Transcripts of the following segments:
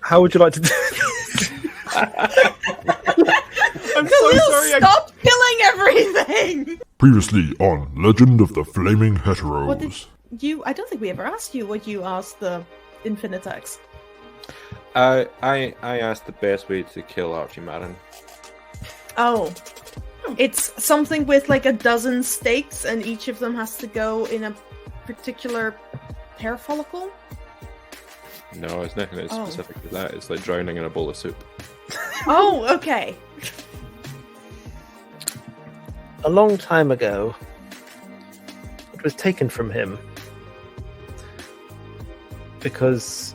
How would you like to do I'm so sorry. Stop killing everything! Previously on Legend of the Flaming Heteros. What did you... I don't think we ever asked you what you asked the Infinitex. I asked the best way to kill Archimarin. Oh. It's something with like a dozen stakes and each of them has to go in a particular hair follicle? No, it's nothing as specific as that. It's like drowning in a bowl of soup. Oh, okay. A long time ago, it was taken from him because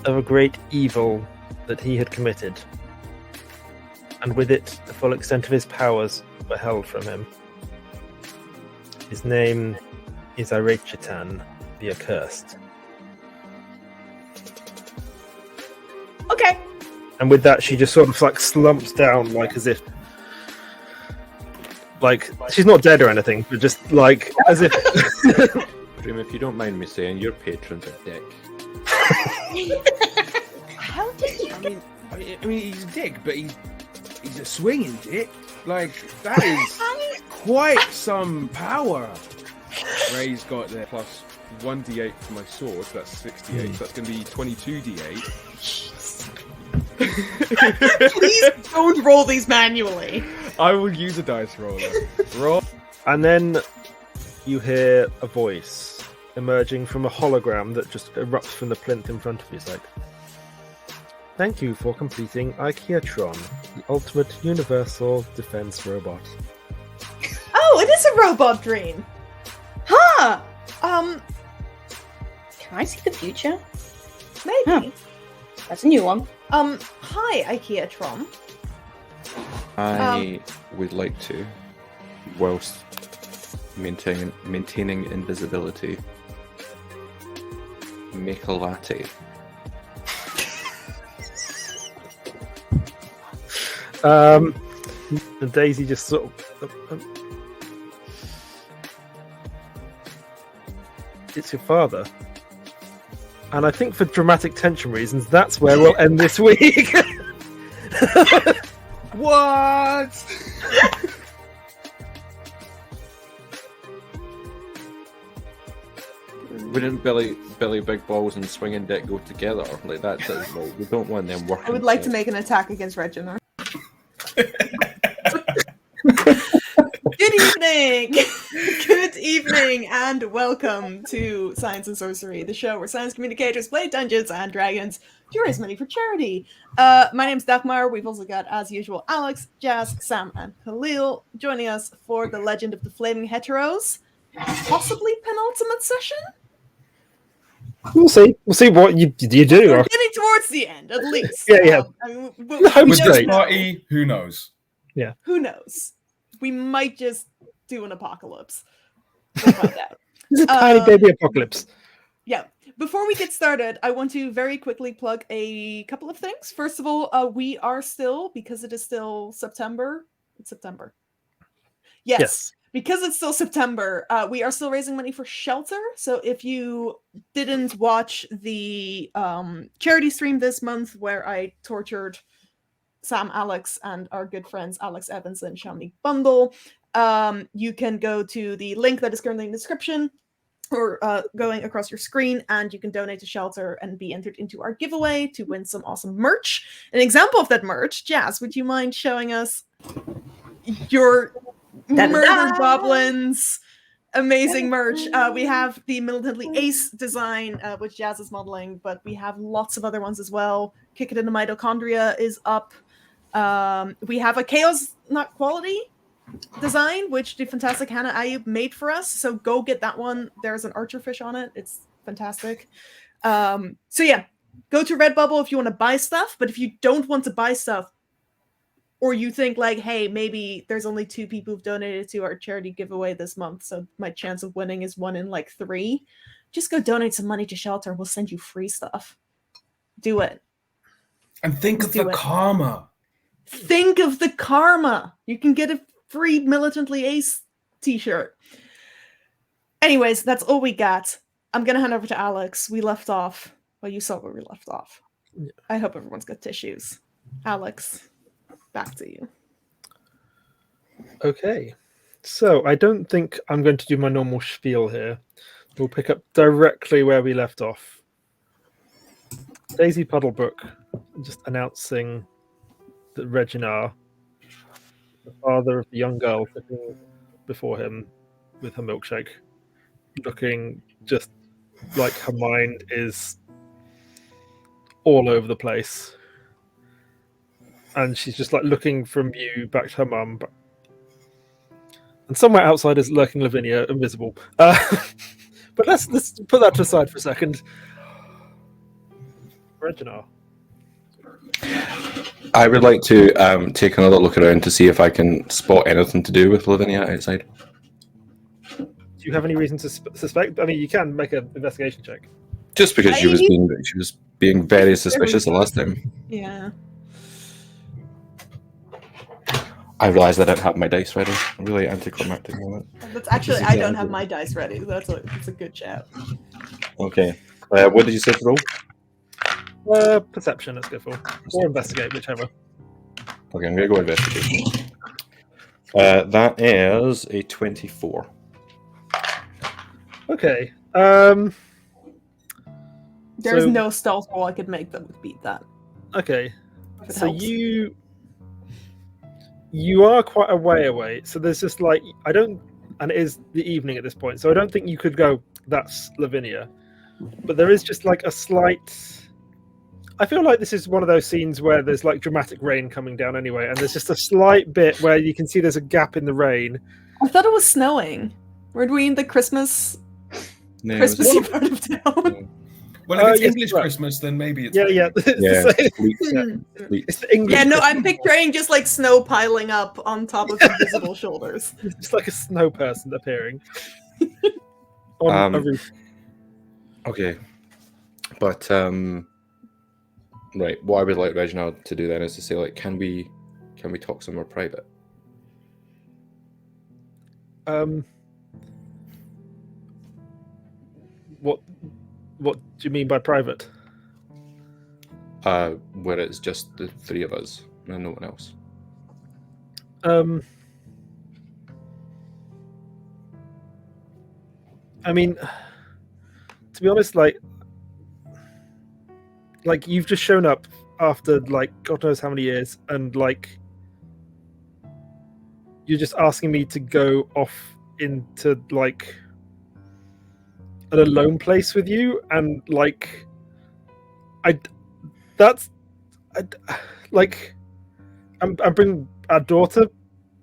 of a great evil that he had committed. And with it, the full extent of his powers were held from him. His name is Irechitan, the Accursed. Okay. And with that, she just sort of like slumps down, like as if, like she's not dead or anything, but just like as if. Dream, if you don't mind me saying, your patron's a dick. How did you? I mean, he's a dick, but he's a swinging dick. Like that is quite some power. Ray's got there plus 1d8 for my sword. So that's 68. So that's going to be 22d8. Please don't roll these manually. I will use a dice roller. Roll. And then you hear a voice emerging from a hologram that just erupts from the plinth in front of you. It's like, thank you for completing IKEA-tron, the ultimate universal defense robot. Oh, it is a robot dream. Huh. Can I see the future? Maybe. That's a new one. Hi, IKEA-tron. I would like to, whilst maintaining invisibility, make a latte. And Daisy just sort of... It's your father. And I think for dramatic tension reasons, that's where we'll end this week. What? Wouldn't Billy Big Balls and Swinging Dick go together? Like that's well, we don't want them working. I would like to make an attack against Reginar. Good evening! Good evening, and welcome to Science and Sorcery, the show where science communicators play Dungeons and Dragons to raise money for charity. My name's Dagmar. We've also got, as usual, Alex, Jazz, Sam, and Khalil joining us for the Legend of the Flaming Heteros, possibly penultimate session? We'll see. We'll see what you do. We're getting towards the end, at least. Yeah. I mean, The home With straight. this party, who knows? Yeah. Who knows? We might just do an apocalypse. We'll find out. It's a tiny baby apocalypse. Yeah. Before we get started, I want to very quickly plug a couple of things. First of all, we are still, because it is still September. It's September. Yes. Because it's still September, we are still raising money for shelter. So if you didn't watch the charity stream this month where I tortured Sam, Alex, and our good friends Alex Evans and Shamnik Bundle, you can go to the link that is currently in the description or going across your screen, and you can donate to shelter and be entered into our giveaway to win some awesome merch. An example of that merch, Jazz, would you mind showing us your Murder Goblins amazing merch? We have the Militantly Ace design, which Jazz is modeling, but we have lots of other ones as well. Kick It in the Mitochondria is up. We have a Chaos Not Quality design, which the fantastic Hannah Ayub made for us. So go get that one. There's an archerfish on it. It's fantastic. So yeah, go to Redbubble if you want to buy stuff. But if you don't want to buy stuff, or you think like, hey, maybe there's only 2 people who've donated to our charity giveaway this month, so my chance of winning is 1 in like 3, just go donate some money to shelter. We'll send you free stuff. Do it. And think of the karma. Think of the karma. You can get a free Militantly Ace t-shirt. Anyways, that's all we got. I'm going to hand over to Alex. We left off. Well, you saw where we left off. I hope everyone's got tissues. Alex, back to you. Okay. So I don't think I'm going to do my normal spiel here. We'll pick up directly where we left off. Daisy Puddlebrook just announcing that Reginar, the father of the young girl sitting before him with her milkshake, looking just like her mind is all over the place. And she's just like looking from you back to her mum. And somewhere outside is lurking Lavinia, invisible. But let's put that to the side for a second. Reginar. I would like to take another look around to see if I can spot anything to do with Lavinia outside. Do you have any reason to suspect? I mean, you can make an investigation check. Just because she was being very suspicious the last time. Yeah. I realised I didn't have my dice ready. Really anticlimactic moment. That's actually, I don't have my dice ready. That's a good shout. Okay. What did you say to roll? Perception, let's go for. Or investigate, whichever. Okay, I'm going to go investigation. That is a 24. Okay. There's So- no stealth roll I could make that would beat that. Okay. If it So helps. you are quite a way away. So there's just like and it is the evening at this point. So I don't think you could go, that's Lavinia. But there is just like a slight. I feel like this is one of those scenes where there's like dramatic rain coming down anyway, and there's just a slight bit where you can see there's a gap in the rain. I thought it was snowing. Were we in the Christmassy part of town? Well, if it's yes, English right. Christmas, then maybe it's Yeah. It's Yeah. the Sleep. it's the English. Yeah, no, I'm Christmas. picturing just like snow piling up on top of invisible shoulders. It's just like a snow person appearing on a roof. Okay. But, right, what I would like Reginald to do then is to say, like, can we talk somewhere private? What do you mean by private? Where it's just the three of us and no one else. I mean, to be honest, like you've just shown up after like God knows how many years, and like you're just asking me to go off into like an alone place with you, and like I'm bringing our daughter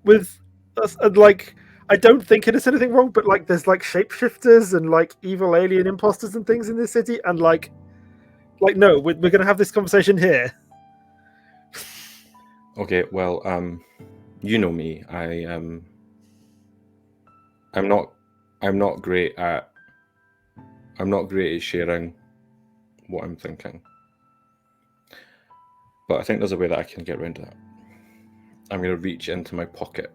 with us, and like I don't think it is anything wrong, but like there's like shapeshifters and like evil alien imposters and things in this city, and like no, we're gonna have this conversation here. Okay, well, you know me. I'm not great at sharing what I'm thinking. But I think there's a way that I can get around that. I'm going to reach into my pocket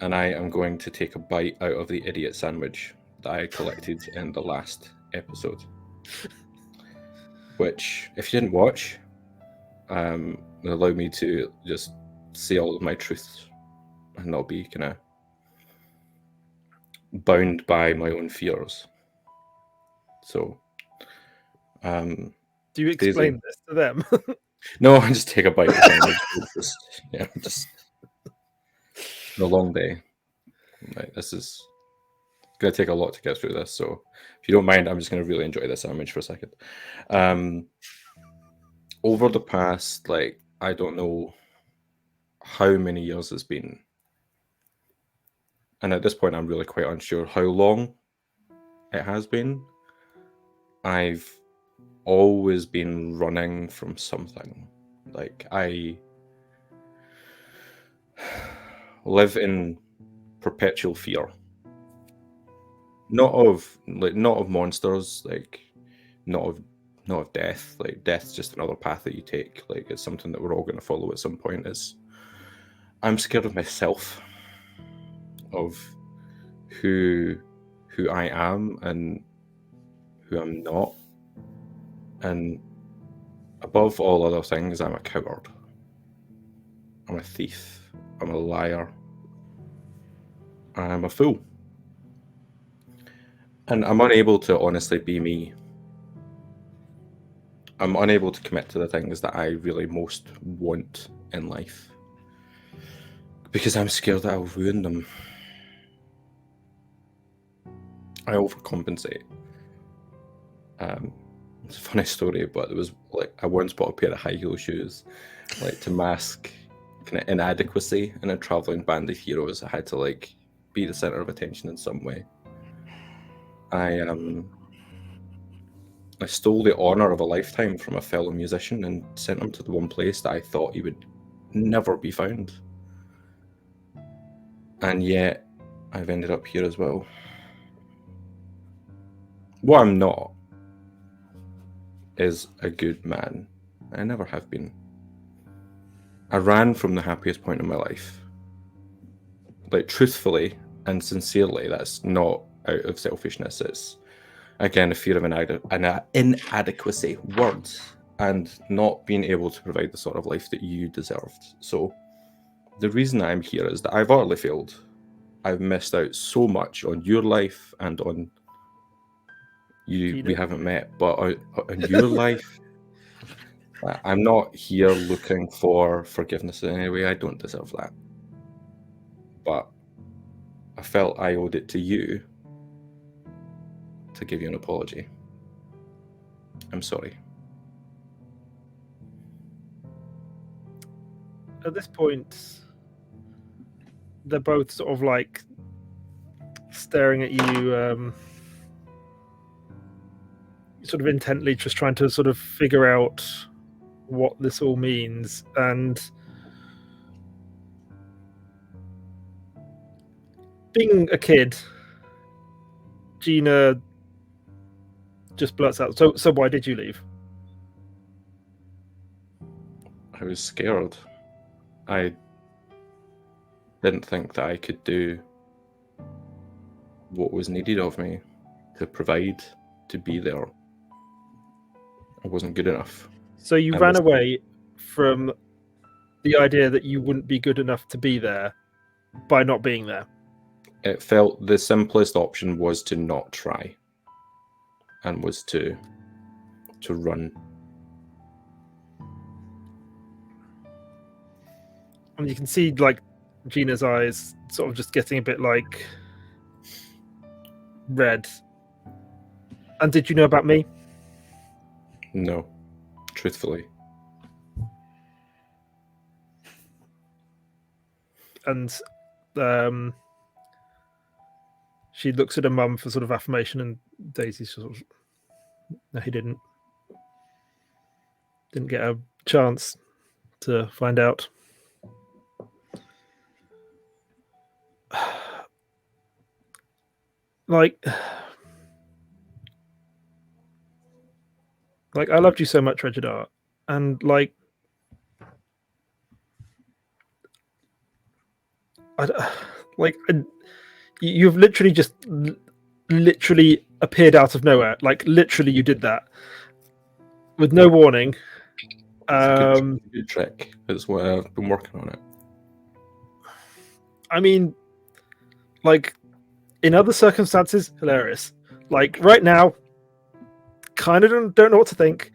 and I am going to take a bite out of the idiot sandwich that I collected in the last episode. Which, if you didn't watch, will allow me to just say all of my truths and not be kind of bound by my own fears. So, Do you explain this to them? no, I just take a bite of the sandwich. Just a long day. Like, this is going to take a lot to get through this. So, if you don't mind, I'm just going to really enjoy this sandwich for a second. Over the past, like, I don't know how many years it's been. And at this point, I'm really quite unsure how long it has been. I've always been running from something. Like, I live in perpetual fear. Not of monsters, like not of death. Like, death's just another path that you take. Like, it's something that we're all going to follow at some point. I'm scared of myself, of who I am and who I'm not, and above all other things, I'm a coward. I'm a thief. I'm a liar. I'm a fool. And I'm unable to honestly be me. I'm unable to commit to the things that I really most want in life. Because I'm scared that I'll ruin them. I overcompensate. It's a funny story, but it was like I once bought a pair of high heel shoes, like to mask kind of inadequacy in a traveling band of heroes. I had to like be the center of attention in some way. I stole the honor of a lifetime from a fellow musician and sent him to the one place that I thought he would never be found. And yet, I've ended up here as well. What I'm not is a good man. I never have been. I ran from the happiest point in my life. Like, truthfully and sincerely, that's not out of selfishness. It's, again, a fear of inadequacy, words, and not being able to provide the sort of life that you deserved. So, the reason I'm here is that I've utterly failed. I've missed out so much on your life and on you. We haven't met, but on your life, I'm not here looking for forgiveness in any way. I don't deserve that. But I felt I owed it to you to give you an apology. I'm sorry. At this point, they're both sort of like staring at you, sort of intently, just trying to sort of figure out what this all means. And being a kid, Gina just blurts out, so why did you leave? I was scared. I didn't think that I could do what was needed of me to provide, to be there. I wasn't good enough. So you ran away from the idea that you wouldn't be good enough to be there by not being there. It felt the simplest option was to not try, and was to run. And you can see like Gina's eyes sort of just getting a bit like red. And did you know about me? No, truthfully. And she looks at her mum for sort of affirmation, and Daisy sort of, no, he didn't get a chance to find out. Like I loved you so much, Regidar, and like you've literally just literally appeared out of nowhere. Like literally, you did that with no warning. It's a good trick. That's why I've been working on it. I mean, like in other circumstances, hilarious. Like right now, kind of don't know what to think.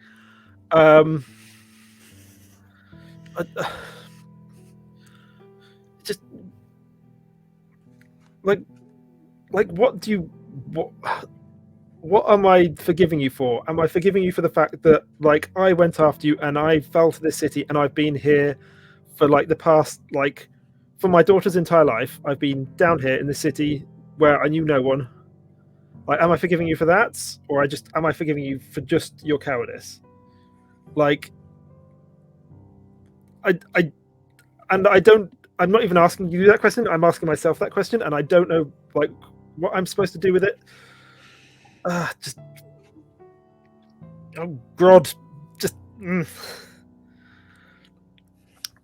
Just like what do you what am I forgiving you for? Am I forgiving you for the fact that like I went after you and I fell to this city and I've been here for like the past like for my daughter's entire life? I've been down here in the city where I knew no one. Like, am I forgiving you for that, or am I forgiving you for just your cowardice? Like, I'm not even asking you that question. I'm asking myself that question, and I don't know like what I'm supposed to do with it. Just oh god, just.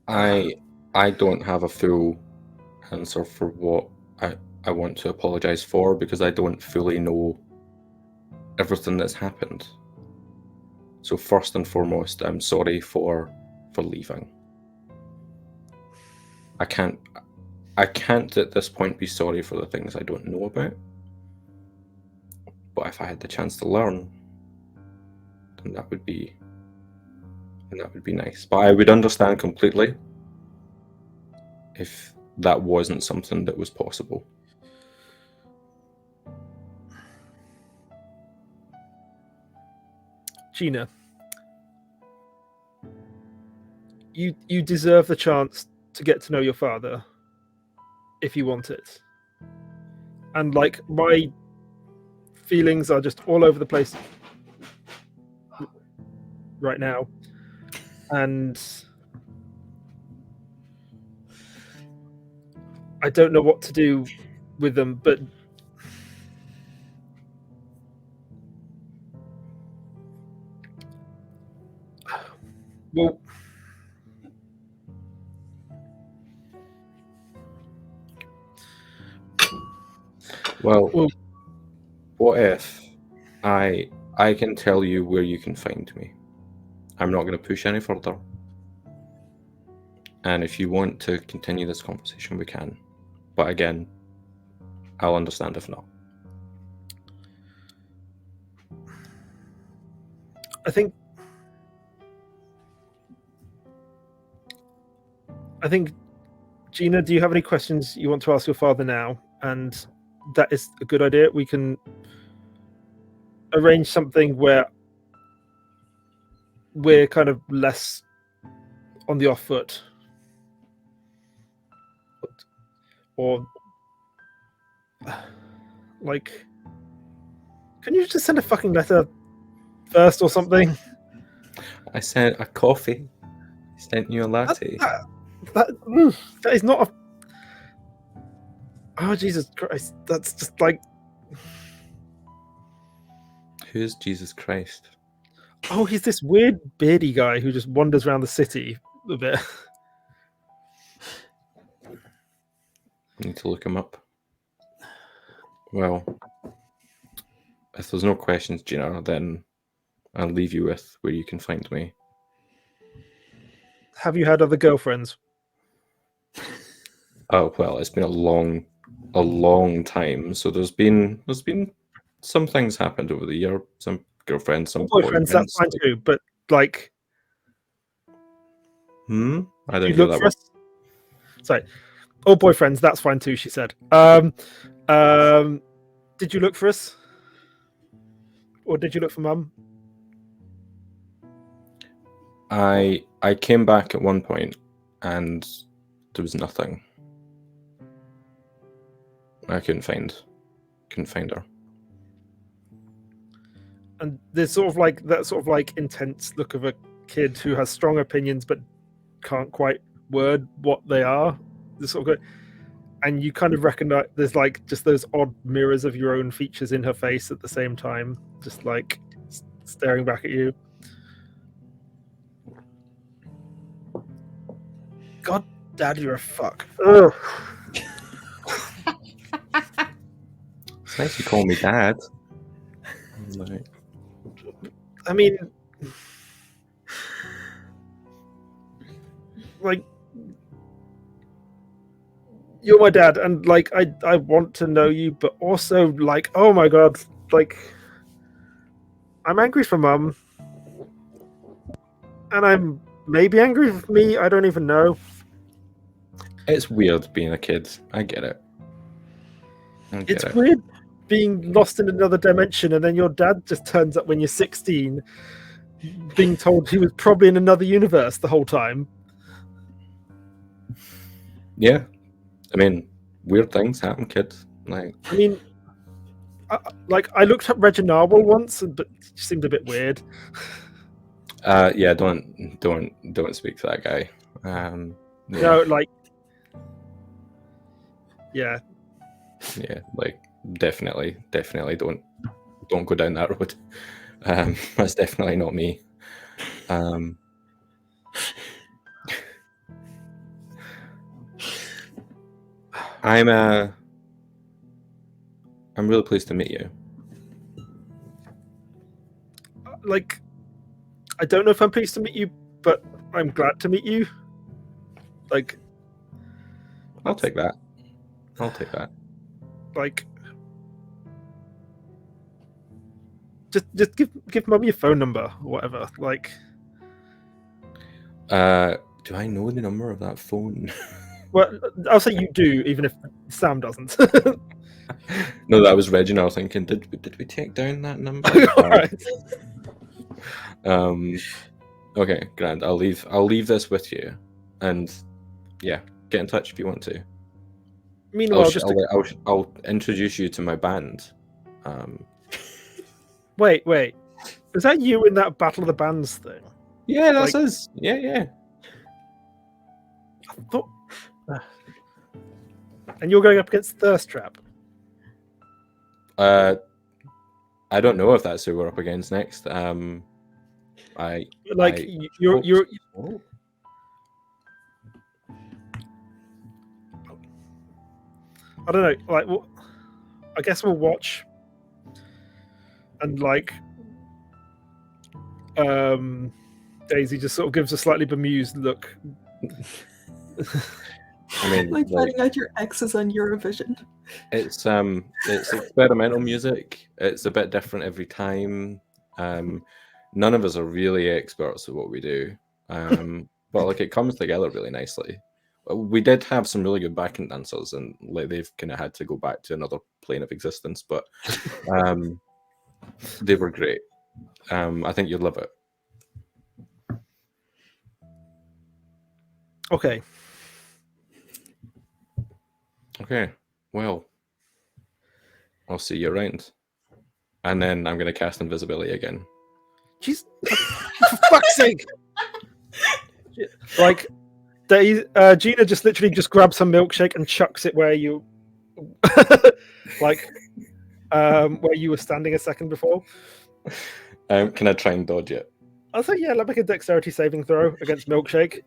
I don't have a full answer for what I want to apologize for, because I don't fully know everything that's happened. So first and foremost, I'm sorry for leaving. I can't at this point be sorry for the things I don't know about. But if I had the chance to learn, then that would be nice. But I would understand completely if that wasn't something that was possible. Gina, you deserve the chance to get to know your father if you want it. And like, my feelings are just all over the place right now, and I don't know what to do with them, but well, Well, what if I can tell you where you can find me? I'm not going to push any further. And if you want to continue this conversation, we can. But again, I'll understand if not. I think Gina, do you have any questions you want to ask your father now? And that is a good idea. We can arrange something where we're kind of less on the off foot, or like, can you just send a fucking letter first or something? I sent a coffee. I sent you a latte. That is not a. Oh, Jesus Christ! That's just like. Who's Jesus Christ? Oh, he's this weird beardy guy who just wanders around the city a bit. Need to look him up. Well, if there's no questions, Gina, then I'll leave you with where you can find me. Have you had other girlfriends? Oh well, it's been a long time. So there's been some things happened over the year. Some girlfriends, some Boyfriends, that's fine too. But like, I don't you hear look that for one. us. Sorry. Oh, boyfriends, that's fine too. She said. Did you look for us, or did you look for Mum? I came back at one point, and there was nothing. I couldn't find her. And there's sort of like that sort of like intense look of a kid who has strong opinions but can't quite word what they are. This sort of, and you kind of recognize there's like just those odd mirrors of your own features in her face at the same time, just like staring back at you. God, Dad, you're a fuck. Ugh. It's nice you call me Dad. Like, I mean, like, you're my dad, and like, I want to know you, but also like, oh my God, like, I'm angry for Mum, and I'm maybe angry with me. I don't even know. it's weird being a kid. I get it. It's weird being lost in another dimension, and then your dad just turns up when you're 16, being told he was probably in another universe the whole time. Yeah, I mean, weird things happen, kids. Like, I mean, I looked up Reginald once, but it seemed a bit weird. yeah, don't speak to that guy. Yeah. No, like, yeah, like definitely don't go down that road. That's definitely not me. I'm really pleased to meet you. like, I don't know if I'm pleased to meet you, but I'm glad to meet you. Like, I'll take that. I'll take that. like, just give Mum your phone number or whatever. Like, Do I know the number of that phone? well, I'll say you do, even if Sam doesn't. No, that was Reginald thinking, did we take down that number? All right. Okay, grand. I'll leave this with you, and yeah, get in touch if you want to. Meanwhile, I'll introduce you to my band. Wait. Is that you in that Battle of the Bands thing? Yeah, that's Like- us. Yeah. I thought... And you're going up against Thirst Trap. I don't know if that's who we're up against next. You're I don't know. Like, well, I guess we'll watch. And like, Daisy just sort of gives a slightly bemused look. I mean, Like finding out your exes on Eurovision. it's experimental music. It's a bit different every time. None of us are really experts at what we do, but like it comes together really nicely. We did have some really good backing dancers, and like they've kind of had to go back to another plane of existence, but they were great. I think you'd love it. Okay. Okay, well, I'll see you around. And then I'm going to cast invisibility again. Jeez. For fuck's sake. Like, Gina just literally just grabs her milkshake and chucks it where you... like, where you were standing a second before. Can I try and dodge it? I'll say, yeah, let's make a dexterity saving throw against milkshake.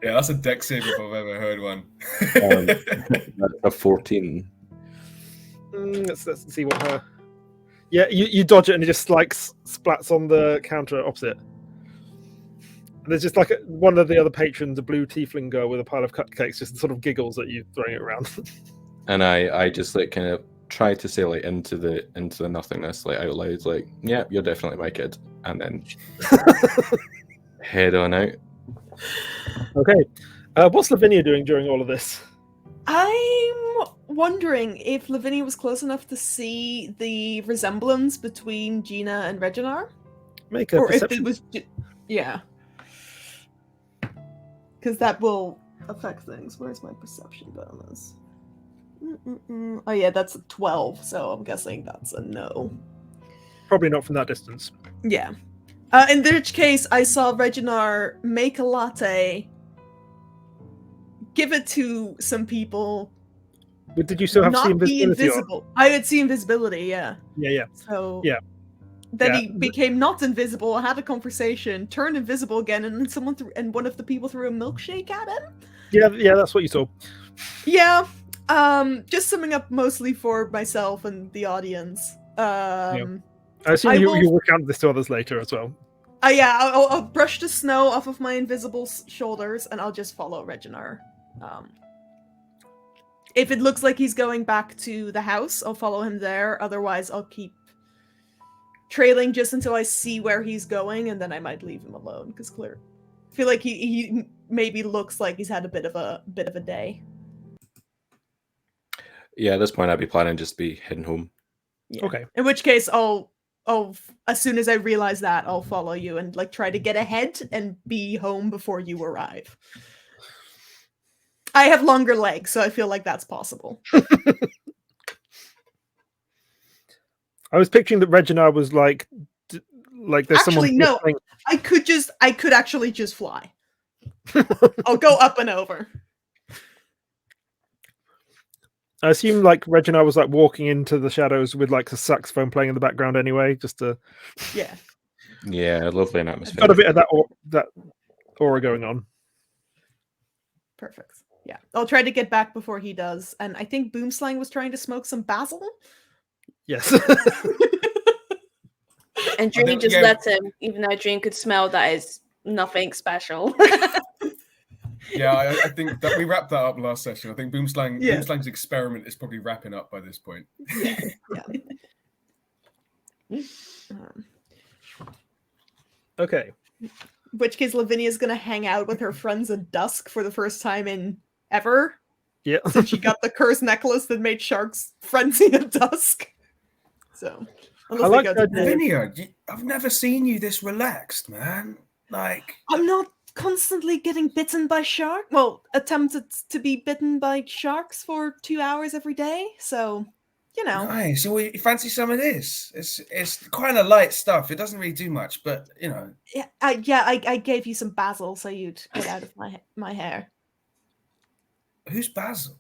Yeah, that's a dex save if I've ever heard one. That's a 14. Let's see what her... Yeah, you dodge it and it just like splats on the counter opposite. And there's just like one of the other patrons, a blue tiefling girl with a pile of cupcakes, just sort of giggles at you throwing it around. And I just like kind of try to say like into the nothingness, like out loud, like, yeah, you're definitely my kid. And then head on out. Okay. What's Lavinia doing during all of this? I'm wondering if Lavinia was close enough to see the resemblance between Gina and Reginar. Make a Or if perception. it was... Yeah. Because that will affect things. Where's my perception bonus? Oh yeah, that's a 12, so I'm guessing that's a no. Probably not from that distance. Yeah. In which case, I saw Reginar make a latte, give it to some people, But did you still have not be invisibility on? invisible. I had seen invisibility, yeah. Yeah. So Yeah. then Yeah. he became not invisible, had a conversation, turned invisible again, and then one of the people threw a milkshake at him. Yeah, that's what you saw. Yeah. Just summing up mostly for myself and the audience. I assume I you'll will- recount this to others later as well. Yeah, I'll brush the snow off of my invisible shoulders, and I'll just follow Reginar. If it looks like he's going back to the house, I'll follow him there. Otherwise, I'll keep trailing just until I see where he's going, and then I might leave him alone. Because I feel like he maybe looks like he's had a bit of a day. Yeah, at this point I'd be planning just be heading home. Yeah. Okay. In which case, I'll as soon as I realize that, I'll follow you and like try to get ahead and be home before you arrive. I have longer legs, so I feel like that's possible. I was picturing that Reginar was like there's Actually, someone. no. I could actually just fly. I'll go up and over. I assume like Reginar was like walking into the shadows with like a saxophone playing in the background anyway, just to. Yeah. Yeah, lovely an atmosphere. Got a bit of that aura going on. Perfect. Yeah. I'll try to get back before he does. And I think Boomslang was trying to smoke some basil. Yes. And Dream just Yeah. let him, even though Dream could smell that is nothing special. Yeah, I think that we wrapped that up last session. I think Yeah. Boomslang's experiment is probably wrapping up by this point. Yeah. Okay. In which case, Lavinia's gonna hang out with her friends at dusk for the first time in ever. Yeah. Since she got the cursed necklace that made sharks frenzy at dusk. So, unless like they go that to idea. bed. Lavinia, I've never seen you this relaxed, man. Like, I'm not constantly getting bitten by shark. Well, attempted to be bitten by sharks for 2 hours every day. So, you know. nice. So you fancy some of this? It's kind of light stuff. It doesn't really do much, but you know. Yeah, I gave you some basil so you'd get out of my hair. Who's Basil?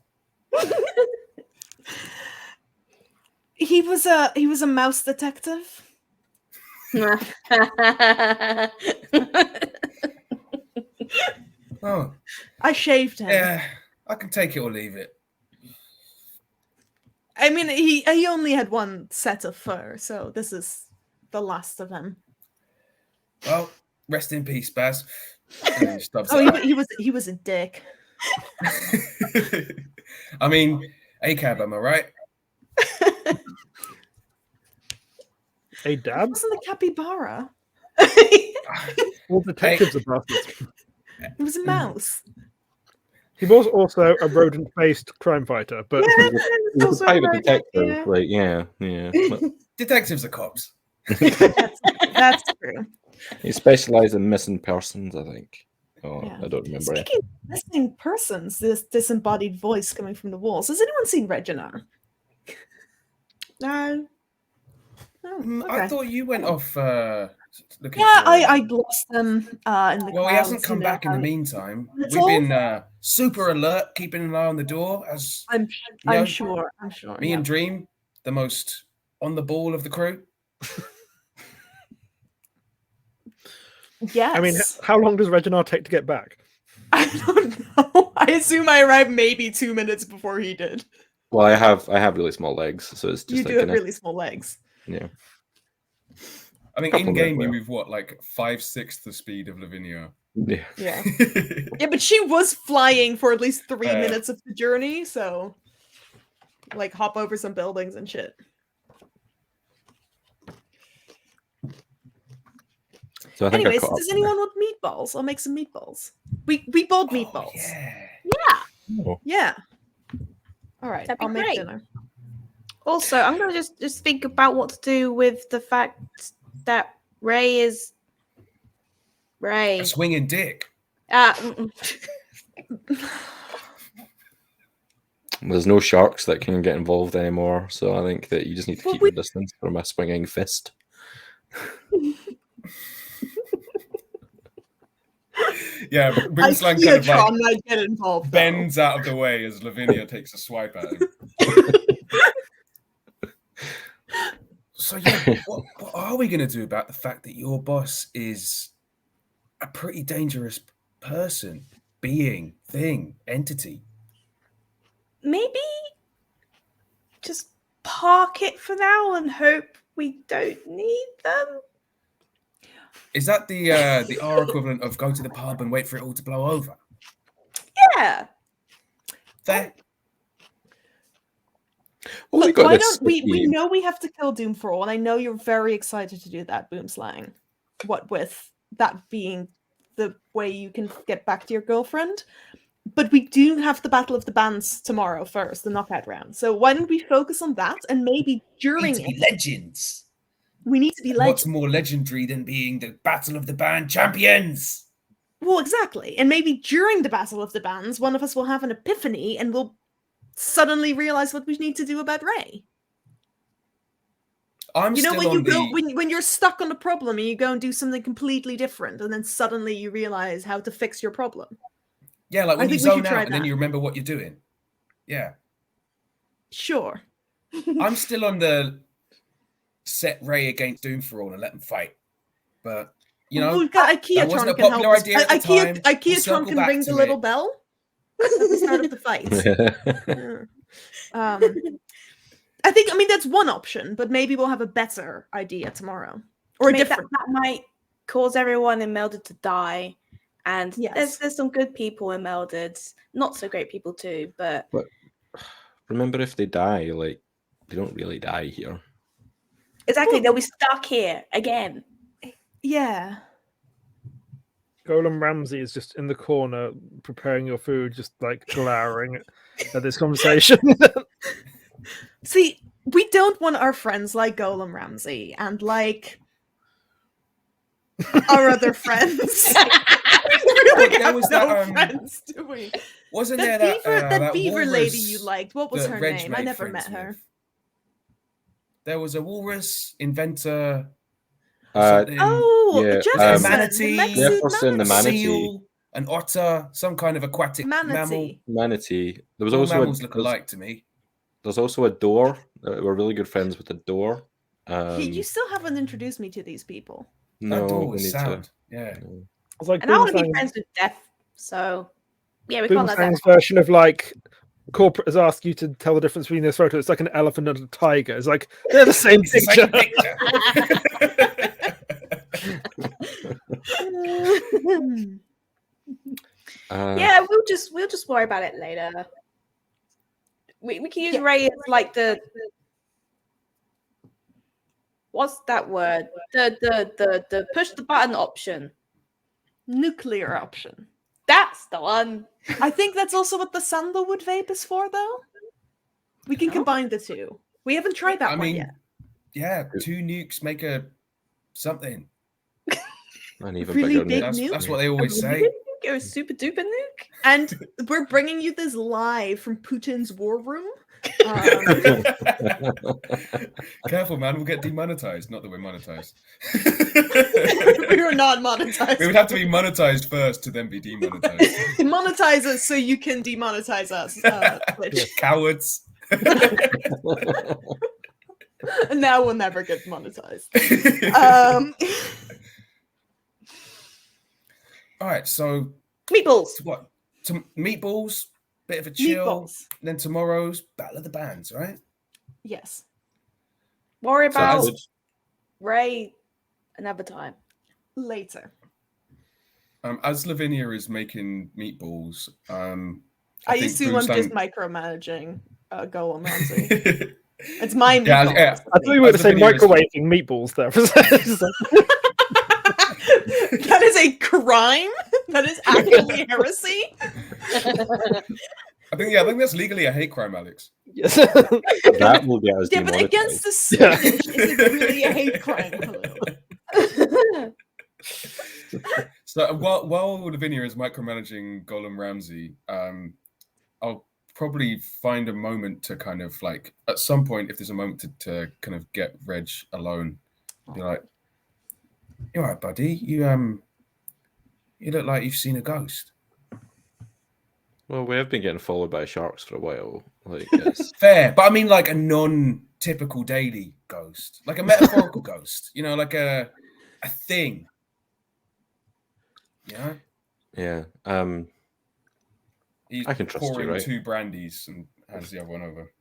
He was a mouse detective. Oh, I shaved him. yeah. I can take it or leave it. I mean, he only had one set of fur, so this is the last of him. Well, rest in peace, Baz. And then he stubs Oh, it he was a dick. out. I mean, ACAB, am I right? Hey, Dad. Wasn't a capybara. All detectives are bastards. It was a mouse. He was also a rodent-based crime fighter, but He's a private detective. Like, yeah. Detectives are cops. That's true. He specializes in missing persons, I think. Oh, Yeah. I don't remember it. Speaking of missing persons, this disembodied voice coming from the walls. Has anyone seen Reginar? No. Oh, I okay. thought you went off looking Yeah, for I lost them in the Well, he clouds, hasn't come you know, back in the meantime. It's We've all- been super alert, keeping an eye on the door as I'm know, sure. me yeah. and Dream, the most on the ball of the crew. Yes. I mean, how long does Reginald take to get back? I don't know. I assume I arrived maybe 2 minutes before he did. Well, I have really small legs, so it's just You like do have gonna- really small legs. yeah. I mean, Couple in game, of you them, move what, like 5/6 the speed of Lavinia. Yeah. Yeah. Yeah, but she was flying for at least 3 Fair. minutes of the journey, so like hop over some buildings and shit. So I think I Anyways, caught up does with anyone want meatballs? I'll make some meatballs. We bought meatballs. yeah. Oh. Yeah. All right, That'd be I'll make great. dinner. Also, I'm gonna just think about what to do with the fact that Ray is Ray. A swinging dick. Mm-mm. There's no sharks that can get involved anymore, so I think that you just need to Well, keep we- your distance from a swinging fist. Yeah, Boomslang kind of Tron like might get involved. though. bends out of the way as Lavinia takes a swipe at him. So yeah, what are we going to do about the fact that your boss is a pretty dangerous person, being, thing, entity? Maybe just park it for now and hope we don't need them. Is that the R equivalent of go to the pub and wait for it all to blow over? Yeah. Fair. Well, we Look, got why this don't we sticky- know we have to kill Doom for all, and I know you're very excited to do that, Boomslang. What with that being the way you can get back to your girlfriend. But we do have the Battle of the Bands tomorrow first, the knockout round. So why don't we focus on that, and maybe during it legends. we need to be What's legends. more legendary than being the Battle of the Band champions? Well, exactly. And maybe during the Battle of the Bands, one of us will have an epiphany and we'll suddenly realize what we need to do about Ray. I'm You know, still when on you the. go when you're stuck on a problem and you go and do something completely different, and then suddenly you realize how to fix your problem. Yeah, like I when you think we should zone try out and then that. you remember what you're doing. Yeah. Sure. I'm still on the set Ray against Doom for all and let them fight. But, you know, we've got that wasn't a IKEA can help popular us. idea at the time. We'll IKEA circle can back ring to the little it. bell at the start of the fight. Yeah. I mean, that's one option, but maybe we'll have a better idea tomorrow. Or a Maybe different. that might cause everyone in Melded to die. And Yes. there's some good people in Melded, not so great people too, but Remember, if they die, like, they don't really die here. exactly, they'll be stuck here again. Yeah. Golem Ramsey is just in the corner preparing your food, just like glowering at this conversation. See, we don't want our friends like Golem Ramsey and like our other friends. We really There have was no that, friends, do we? Wasn't That there beaver, that, that that beaver lady walrus you liked. What was that her Reg name? I made never friends met her. with? There was a walrus inventor. Uh, Oh, Yeah, Jefferson, manatee, the mech suit Jefferson, the manatee. manatee. seal, an otter, some kind of aquatic mammal. Manatee. Manatee. There was All also mammals look alike to me. there's also a door. We're really good friends with the door. You still haven't introduced me to these people. No, That door we was need sound. to. Yeah. It's like And I want to be Boomfang's, friends with Death, so yeah, we can't let that. Boomfang's version of like corporate has asked you to tell the difference between this photo. It's like an elephant and a tiger. It's like they're the same It's the picture. same picture. Yeah, we'll just worry about it later. We can use Ray as like the what's that word? The push the button option. Nuclear option. That's the one. I think that's also what the sandalwood vape is for, though. We can combine the two. We haven't tried that I one mean, yet. yeah, 2 nukes make a something. An even Really bigger big nuke. nuke? That's what they always say. Go super duper nuke. And we're bringing you this live from Putin's war room. Careful, man. We'll get demonetized. Not that we're monetized. We were not monetized. We would have to be monetized first to then be demonetized. Monetize us so you can demonetize us. Twitch. Cowards. And now we'll never get monetized. All right, so Meatballs. what? Meatballs, bit of a chill. Meatballs. Then tomorrow's Battle of the Bands, right? Yes. Worry about Sounds good. Ray another time. Later. As Lavinia is making meatballs, I think assume I'm just Boomslang- micromanaging Golem Ramsey. It's my meatballs. yeah. I thought you were going to say Lavinia is- microwaving meatballs there. That is a crime. That is actually heresy. I think that's legally a hate crime, Alex. Yes. That will get us Yeah, but against demonetized. the state, is it really a hate crime? Hello. So while Lavinia is micromanaging Golem Ramsey, I'll probably find a moment to kind of like at some point, if there's a moment to kind of get Reg alone, be like, "You all right, buddy? You look like you've seen a ghost." Well, we have been getting followed by sharks for a while. Like, yes. Fair, but I mean like a non-typical daily ghost, like a metaphorical ghost. You know, like a thing. Yeah. Yeah. He's I can trust you, pouring right? 2 brandies and hands the other one over.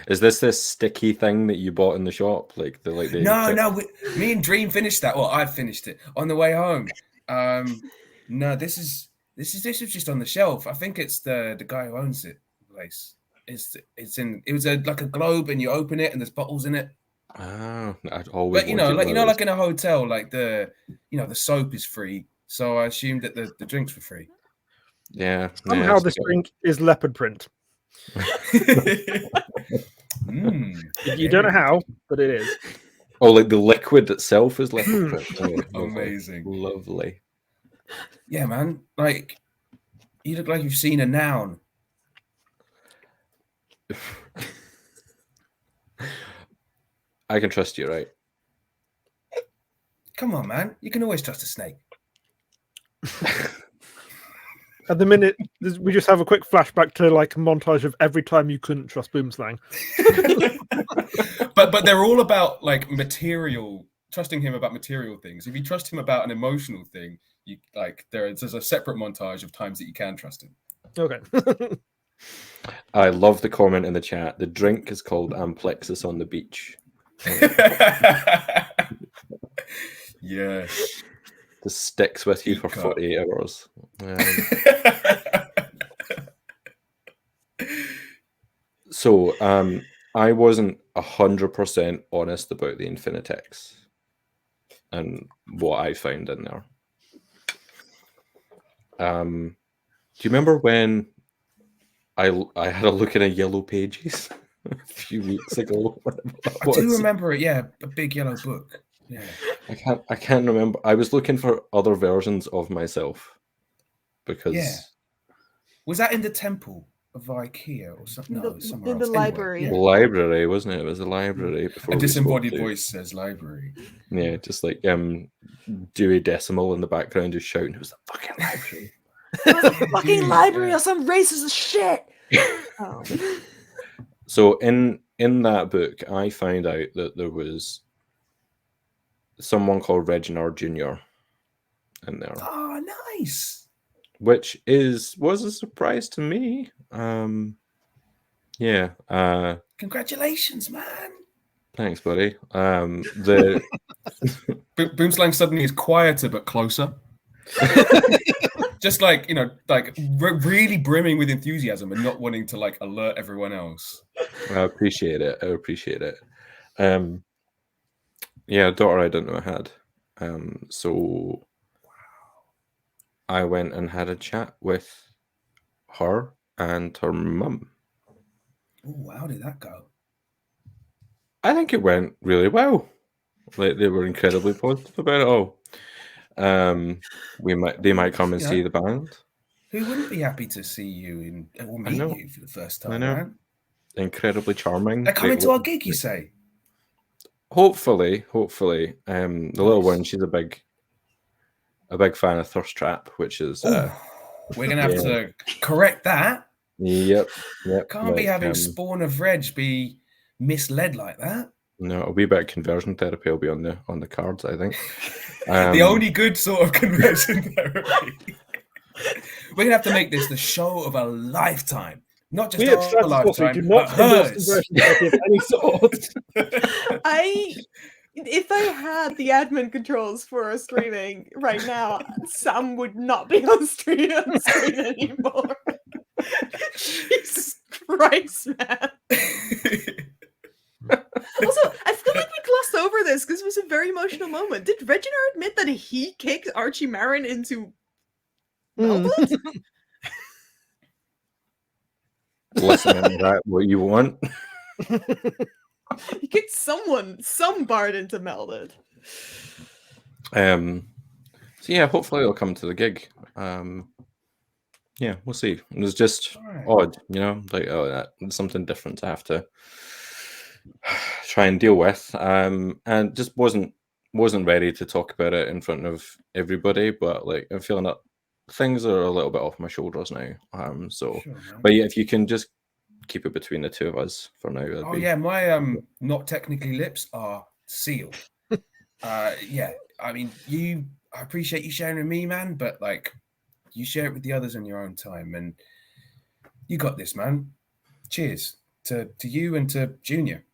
Is this sticky thing that you bought in the shop? Like the No. Me and Dream finished that. Well, I finished it on the way home. No, this was just on the shelf. I think it's the guy who owns it. Place. It was like a globe, and you open it, and there's bottles in it. Oh, I'd always. But like in a hotel, like the soap is free. So I assumed that the drinks were free. Yeah. Somehow this drink is leopard print. You don't know how, but it is. Oh, like the liquid itself is leopard print. Oh, Amazing. Lovely. Yeah, man. Like you look like you've seen a noun. I can trust you, right? Come on, man. You can always trust a snake. At the minute, we just have a quick flashback to like a montage of every time you couldn't trust Boomslang. but they're all about like material, trusting him about material things. If you trust him about an emotional thing, you like there's a separate montage of times that you can trust him. Okay. I love the comment in the chat. The drink is called Amplexus on the beach. Yes. Just sticks with you for Deep cut. 48 hours. So I wasn't 100% honest about the Infinitex and what I found in there. Do you remember when I had a look in a Yellow Pages a few weeks ago? I do remember it. Yeah, a big yellow book. Yeah. I can't remember. I was looking for other versions of myself because Yeah. Was that in the temple of IKEA or something? No, somewhere in else. the Anyway, library. yeah. library, wasn't it? It was a library before A we spoke disembodied to- voice says library. Yeah, just like Dewey Decimal in the background just shouting, "It was the fucking library." Fucking library or some racist shit. Oh. So in that book, I found out that there was someone called Reginald Jr. in there, Oh, nice. which was a surprise to me. Yeah. Congratulations, man. Thanks, buddy. The Boomslang suddenly is quieter but closer. Just like, really brimming with enthusiasm and not wanting to like alert everyone else. I appreciate it. Yeah, a daughter I didn't know I had. So I went and had a chat with her and her mum. Oh, how did that go? I think it went really well. Like they were incredibly positive about it all. They might come and see the band. Who wouldn't be happy to see you or meet you for the first time, man? Incredibly charming. They're coming to our gig, you say? Hopefully. The little one, she's a big fan of Thirst Trap, which is we're gonna have to correct that. Yep. Can't be having Spawn of Reg be misled like that. No, a wee bit of conversion therapy will be on the cards, I think. The only good sort of conversion therapy. We're gonna have to make this the show of a lifetime. Not just our lifetime, do not but hers. conversion therapy of any sort. If I had the admin controls for our streaming right now, Sam would not be on screen anymore. Jesus Christ, man. Also, I feel like we glossed over this because it was a very emotional moment. Did Reginald admit that he kicked Archie Marin into Melbourne? Listen to that, what you want. He kicked some bard into Melbourne. So yeah, hopefully they'll come to the gig. Yeah, we'll see. It was just odd, like that's something different to have to try and deal with. And just wasn't ready to talk about it in front of everybody, but like I'm feeling that things are a little bit off my shoulders now. But yeah, if you can just keep it between the two of us for now. My not technically lips are sealed. Yeah, I mean, I appreciate you sharing with me, man, but like you share it with the others in your own time, and you got this, man. Cheers to you and to Junior.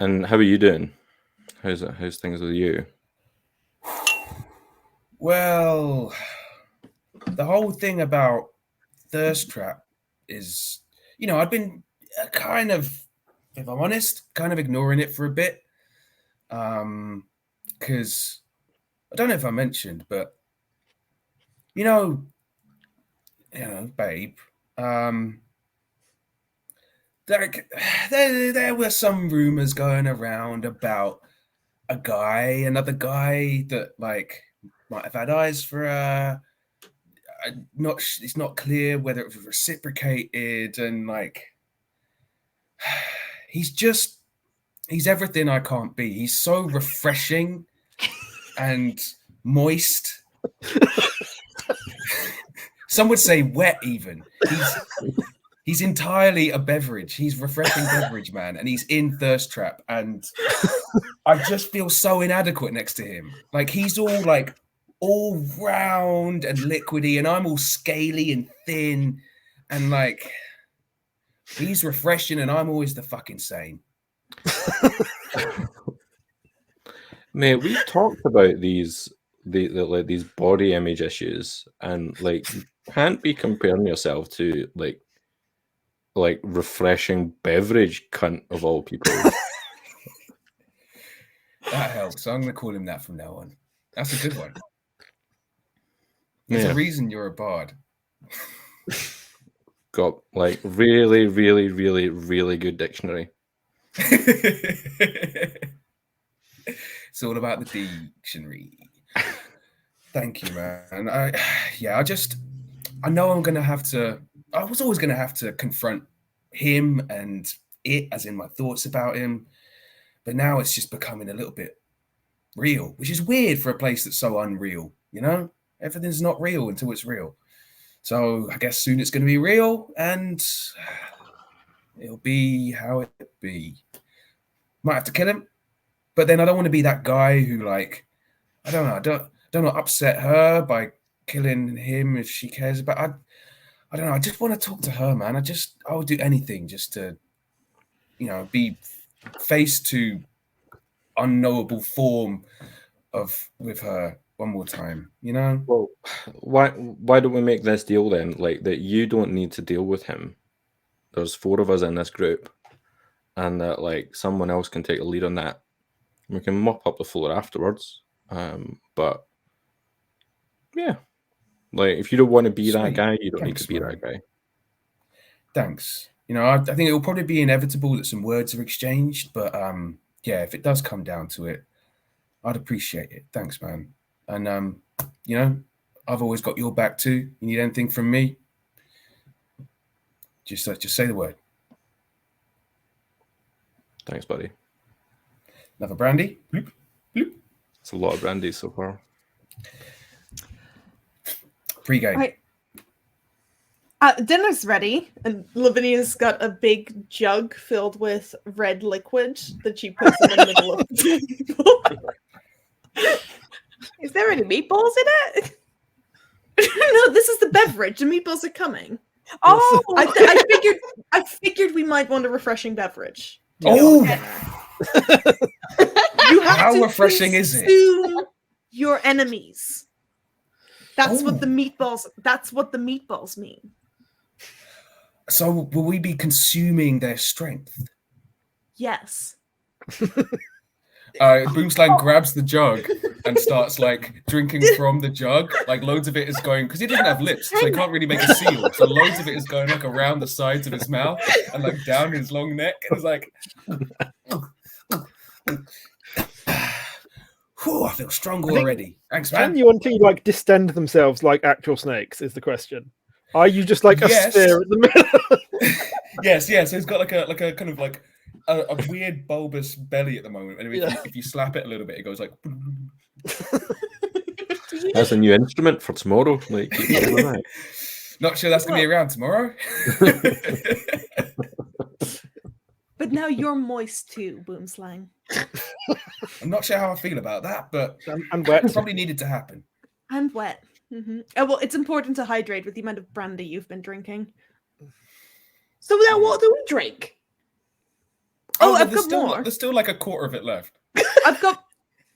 And how are you doing? How's things with you? Well, the whole thing about Thirst Trap is, I've been kind of, if I'm honest, kind of ignoring it for a bit. Because I don't know if I mentioned, but babe, there were some rumors going around about another guy that like might have had eyes for her. It's not clear whether it was reciprocated, and like he's everything I can't be. He's so refreshing and moist. Some would say wet even. He's entirely a beverage. He's refreshing beverage, man, and he's in Thirst Trap, and I just feel so inadequate next to him. Like he's all round and liquidy, and I'm all scaly and thin, and like he's refreshing, and I'm always the fucking same. Mate, we've talked about these like these body image issues, and like you can't be comparing yourself to like refreshing beverage cunt of all people. That helps. So I'm going to call him that from now on. That's a good one. There's Yeah. a reason you're a bard. Got like really, really, really, really good dictionary. It's all about the dictionary. Thank you, man. I know I'm gonna have to. I was always gonna have to confront him and it, as in my thoughts about him. But now it's just becoming a little bit real, which is weird for a place that's so unreal. You know, everything's not real until it's real. So I guess soon it's going to be real, and it'll be how it be. Might have to kill him, but then I don't want to be that guy who, like, I don't know, don't want to upset her by killing him if she cares about. I don't know. I just want to talk to her, man. I would do anything just to, be face to unknowable form with her one more time. Well, why don't we make this deal then? Like that, you don't need to deal with him. There's 4 of us in this group, and that like someone else can take the lead on that. We can mop up the floor afterwards. But yeah, like if you don't want to be that Sweet. guy, you don't need Thanks, to be man. that guy. Thanks. I think it will probably be inevitable that some words are exchanged, but yeah, if it does come down to it, I'd appreciate it. Thanks, man. And I've always got your back too. You need anything from me? Just say the word. Thanks, buddy. Another brandy? Bloop, bloop. It's a lot of brandy so far. Pre-game. Right. Dinner's ready, and Lavinia's got a big jug filled with red liquid that she puts in the middle of the table. Is there any meatballs in it? No, this is the beverage. The meatballs are coming. Oh, I figured we might want a refreshing beverage. Oh! You have How to refreshing is it? consume your enemies. That's Oh. what the meatballs mean. So will we be consuming their strength? Yes. Boomslang grabs the jug and starts like drinking from the jug. Like loads of it is going, because he doesn't have lips, so he can't really make a seal. So loads of it is going like around the sides of his mouth and like down his long neck. And it's like, whew, I feel stronger already. Thanks, man. Can you until like distend themselves like actual snakes? Is the question. Are you just like a Yes. sphere at the middle? Yes. So he's got like a kind of like a weird bulbous belly at the moment, and if you slap it a little bit, it goes like. That's a new instrument for tomorrow. Like, keep going with that. Not sure that's gonna be around tomorrow. But now you're moist too, Boomslang. I'm not sure how I feel about that, but And wet. it probably needed to happen. And wet. Oh, well, it's important to hydrate with the amount of brandy you've been drinking. so now what do we drink? Oh, but I've there's got still, more. There's still like a quarter of it left.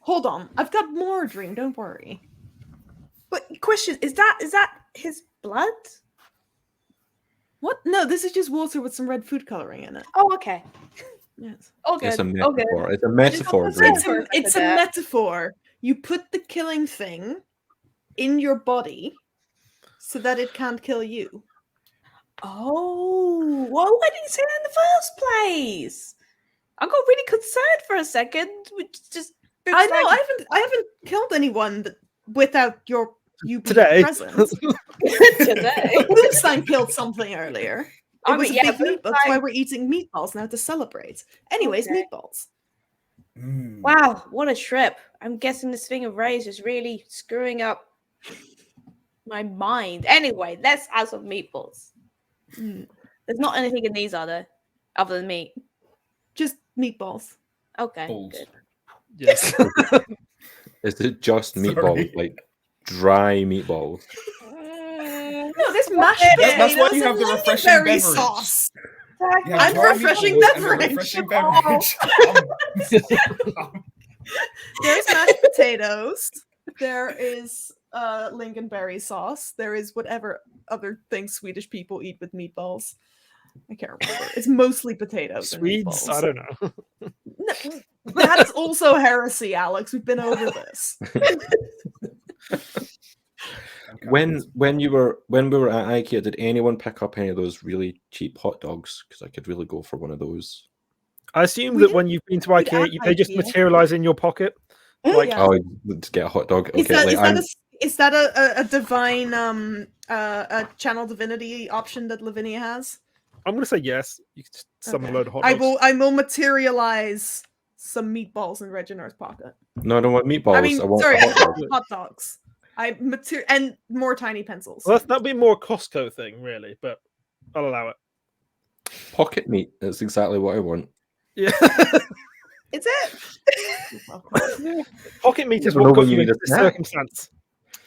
Hold on. I've got more drink, don't worry. But question is that his blood? What? No, this is just water with some red food coloring in it. Oh, okay. Yes. Oh, good. It's a Oh, good. metaphor. It's a metaphor. It's Drake. It's a metaphor. You put the killing thing in your body so that it can't kill you. Oh, well, why didn't you say that in the first place? I got really concerned for a second. Which just I know. I haven't killed anyone without you being Today. present. today. Boomslang killed something earlier. It was a big meatball. That's why Boomslang- we're eating meatballs now to celebrate. Anyways, Okay. meatballs. Wow, what a trip! I'm guessing this thing of Ray's is really screwing up my mind. Anyway, let's add some meatballs. There's not anything in these, are there? Other than meat. Just meatballs. Okay, Balls. good. Yes. Is it just Sorry. meatballs, like dry meatballs? No, there's mashed That's why potatoes you have and the refreshing lingonberry beverage. sauce. Yeah, And dry refreshing meatballs and a beverage. refreshing beverage. There's mashed potatoes. There is lingonberry sauce. There is whatever other things Swedish people eat with meatballs. I can't remember. It's mostly potatoes and Swedes? meatballs. I don't know. No, that is also heresy, Alex. We've been over this. When we were at IKEA, did anyone pick up any of those really cheap hot dogs? Because I could really go for one of those. I assume We that didn't when you've been to eat IKEA, at they just IKEA. materialize in your pocket. Like, Yeah. Oh, to get a hot dog. Okay, Is that a divine a channel divinity option that Lavinia has? I'm going to say yes. You can just summon Okay. a load of hot I dogs. will materialize some meatballs in Reginald's pocket. No, I don't want meatballs. I mean, I want sorry, a hot dog. hot dogs. And more tiny pencils. Well, that'd be more a Costco thing, really, but I'll allow it. Pocket meat. That's exactly what I want. Yeah. Is it? Pocket meat is Never know what got when you you need into a this snack. circumstance.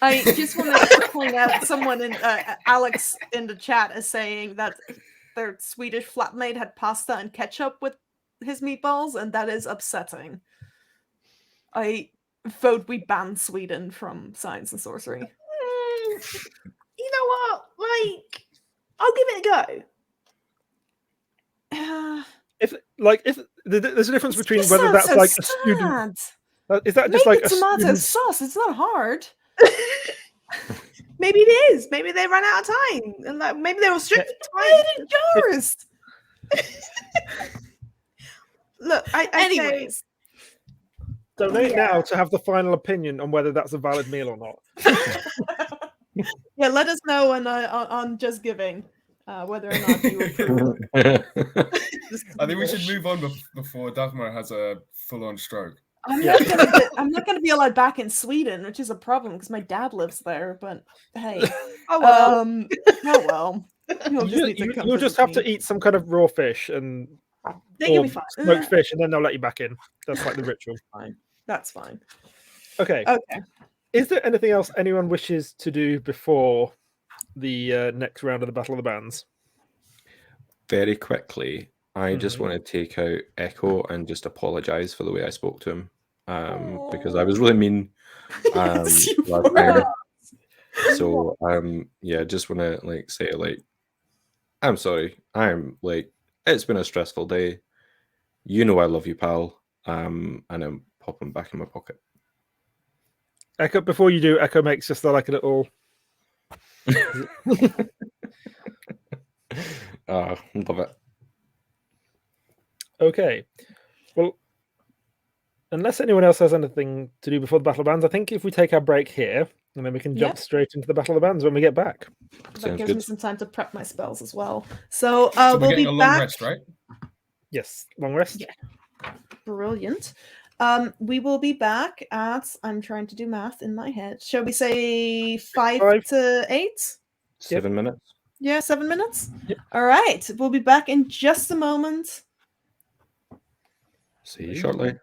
I just want to point out someone in Alex in the chat is saying that their Swedish flatmate had pasta and ketchup with his meatballs, and that is upsetting. I vote we ban Sweden from science and sorcery. You know what? Like, I'll give it a go. If there's a difference between This whether sounds that's so like a student. sad. Is that just Make like it a tomato student? sauce. It's not hard. Maybe it is. Maybe they ran out of time, and like maybe they were strict for time. Made in jars. Look, I Anyways, Donate now to have the final opinion on whether that's a valid meal or not. yeah, let us know on Just Giving whether or not you approve. I think we should move on before Dagmar has a full-on stroke. I'm not gonna be allowed back in Sweden, which is a problem because my dad lives there. But hey, Oh well. oh well. You'll just have to eat some kind of raw fish and Then you'll or be fine. smoked fish, and then they'll let you back in. That's like the ritual. Fine. That's fine. Okay. Okay. Is there anything else anyone wishes to do before the next round of the Battle of the Bands? Very quickly, I just want to take out Echo and just apologize for the way I spoke to him, because I was really mean. Yes, you last were. time. So yeah, just want to like say like, I'm sorry. I'm like, it's been a stressful day. You know I love you, pal. And I'm popping back in my pocket. Echo, before you do, Echo makes just like a little. Love it. Okay. Well, unless anyone else has anything to do before the Battle of Bands, I think if we take our break here, and then we can jump straight into the Battle of the Bands when we get back. That Sounds gives good. me some time to prep my spells as well. So, So we're we'll getting be a long back. rest, right? Yes, long rest. Yeah. Brilliant. We will be back at. I'm trying to do math in my head. Shall we say 5 to 8? 7 minutes. Yeah, 7 minutes. Yep. All right. We'll be back in just a moment. See you shortly.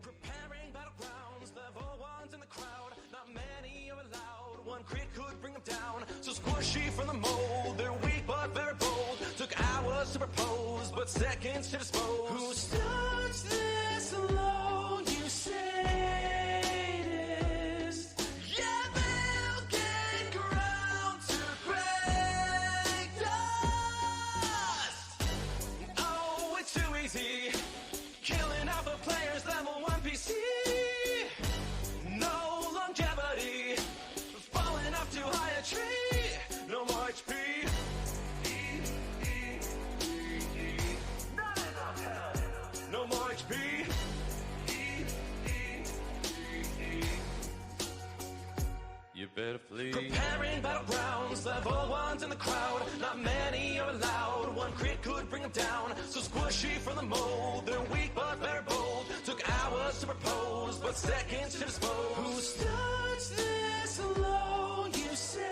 Preparing battlegrounds, level ones in the crowd. Not many are allowed. One crit could bring them down. So squishy from the mold, they're weak but very bold. Took hours to propose, but seconds to dispose. Who starts this alone? You sadist. Yeah, they'll gain ground to break dust. Oh, it's four ones in the crowd, not many are allowed. One crit could bring them down, so squishy from the mold. They're weak but very bold. Took hours to propose, but seconds to dispose. Who starts this alone, you sadist?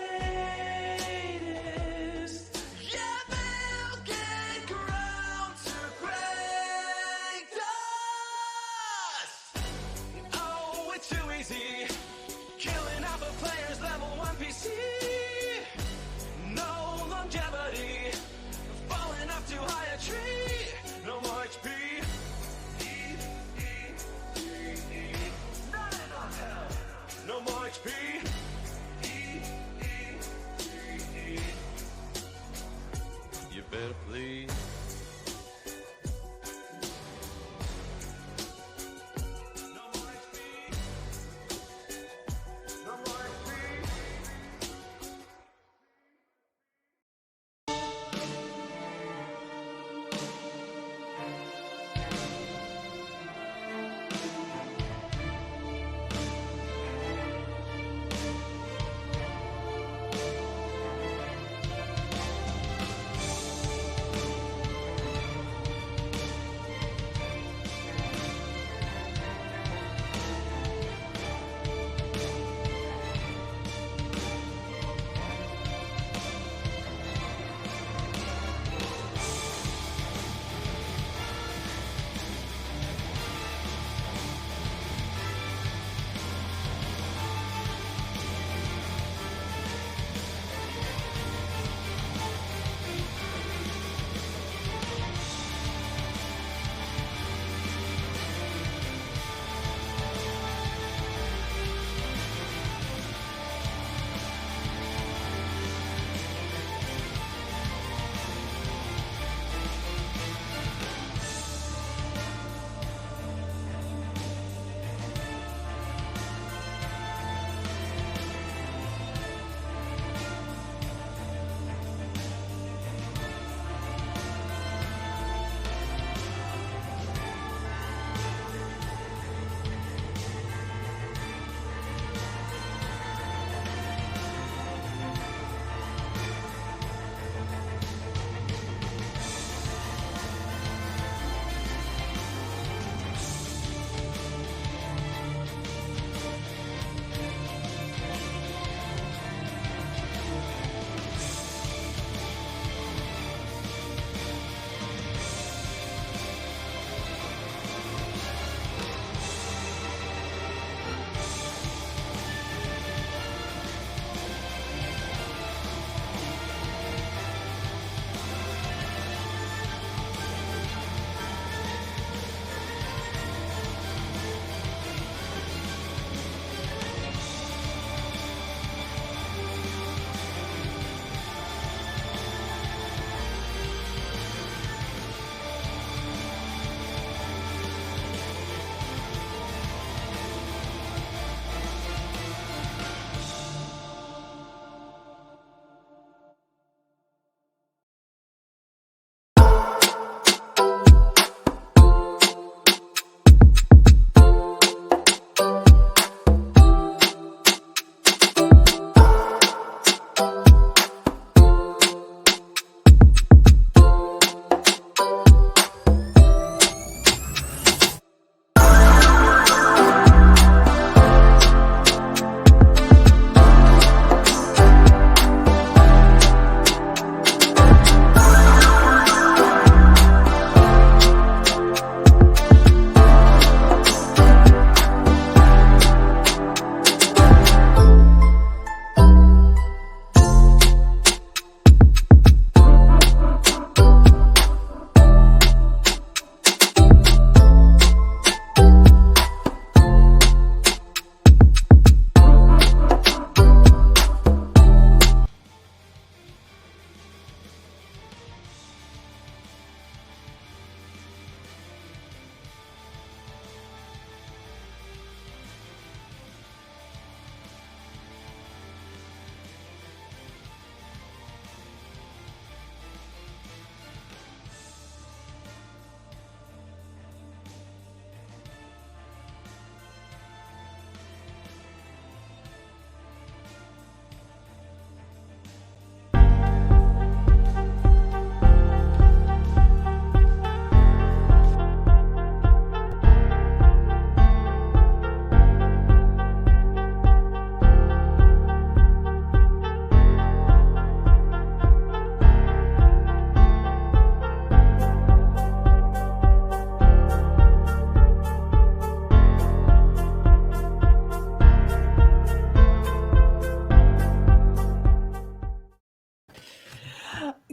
Yeah, they'll get ground to great dust. Oh, it's too easy, killing off a player's level 1 PC. No longevity, falling off too high a tree. No more HP. Not enough health. No more HP. You better please. No more HP. No more HP.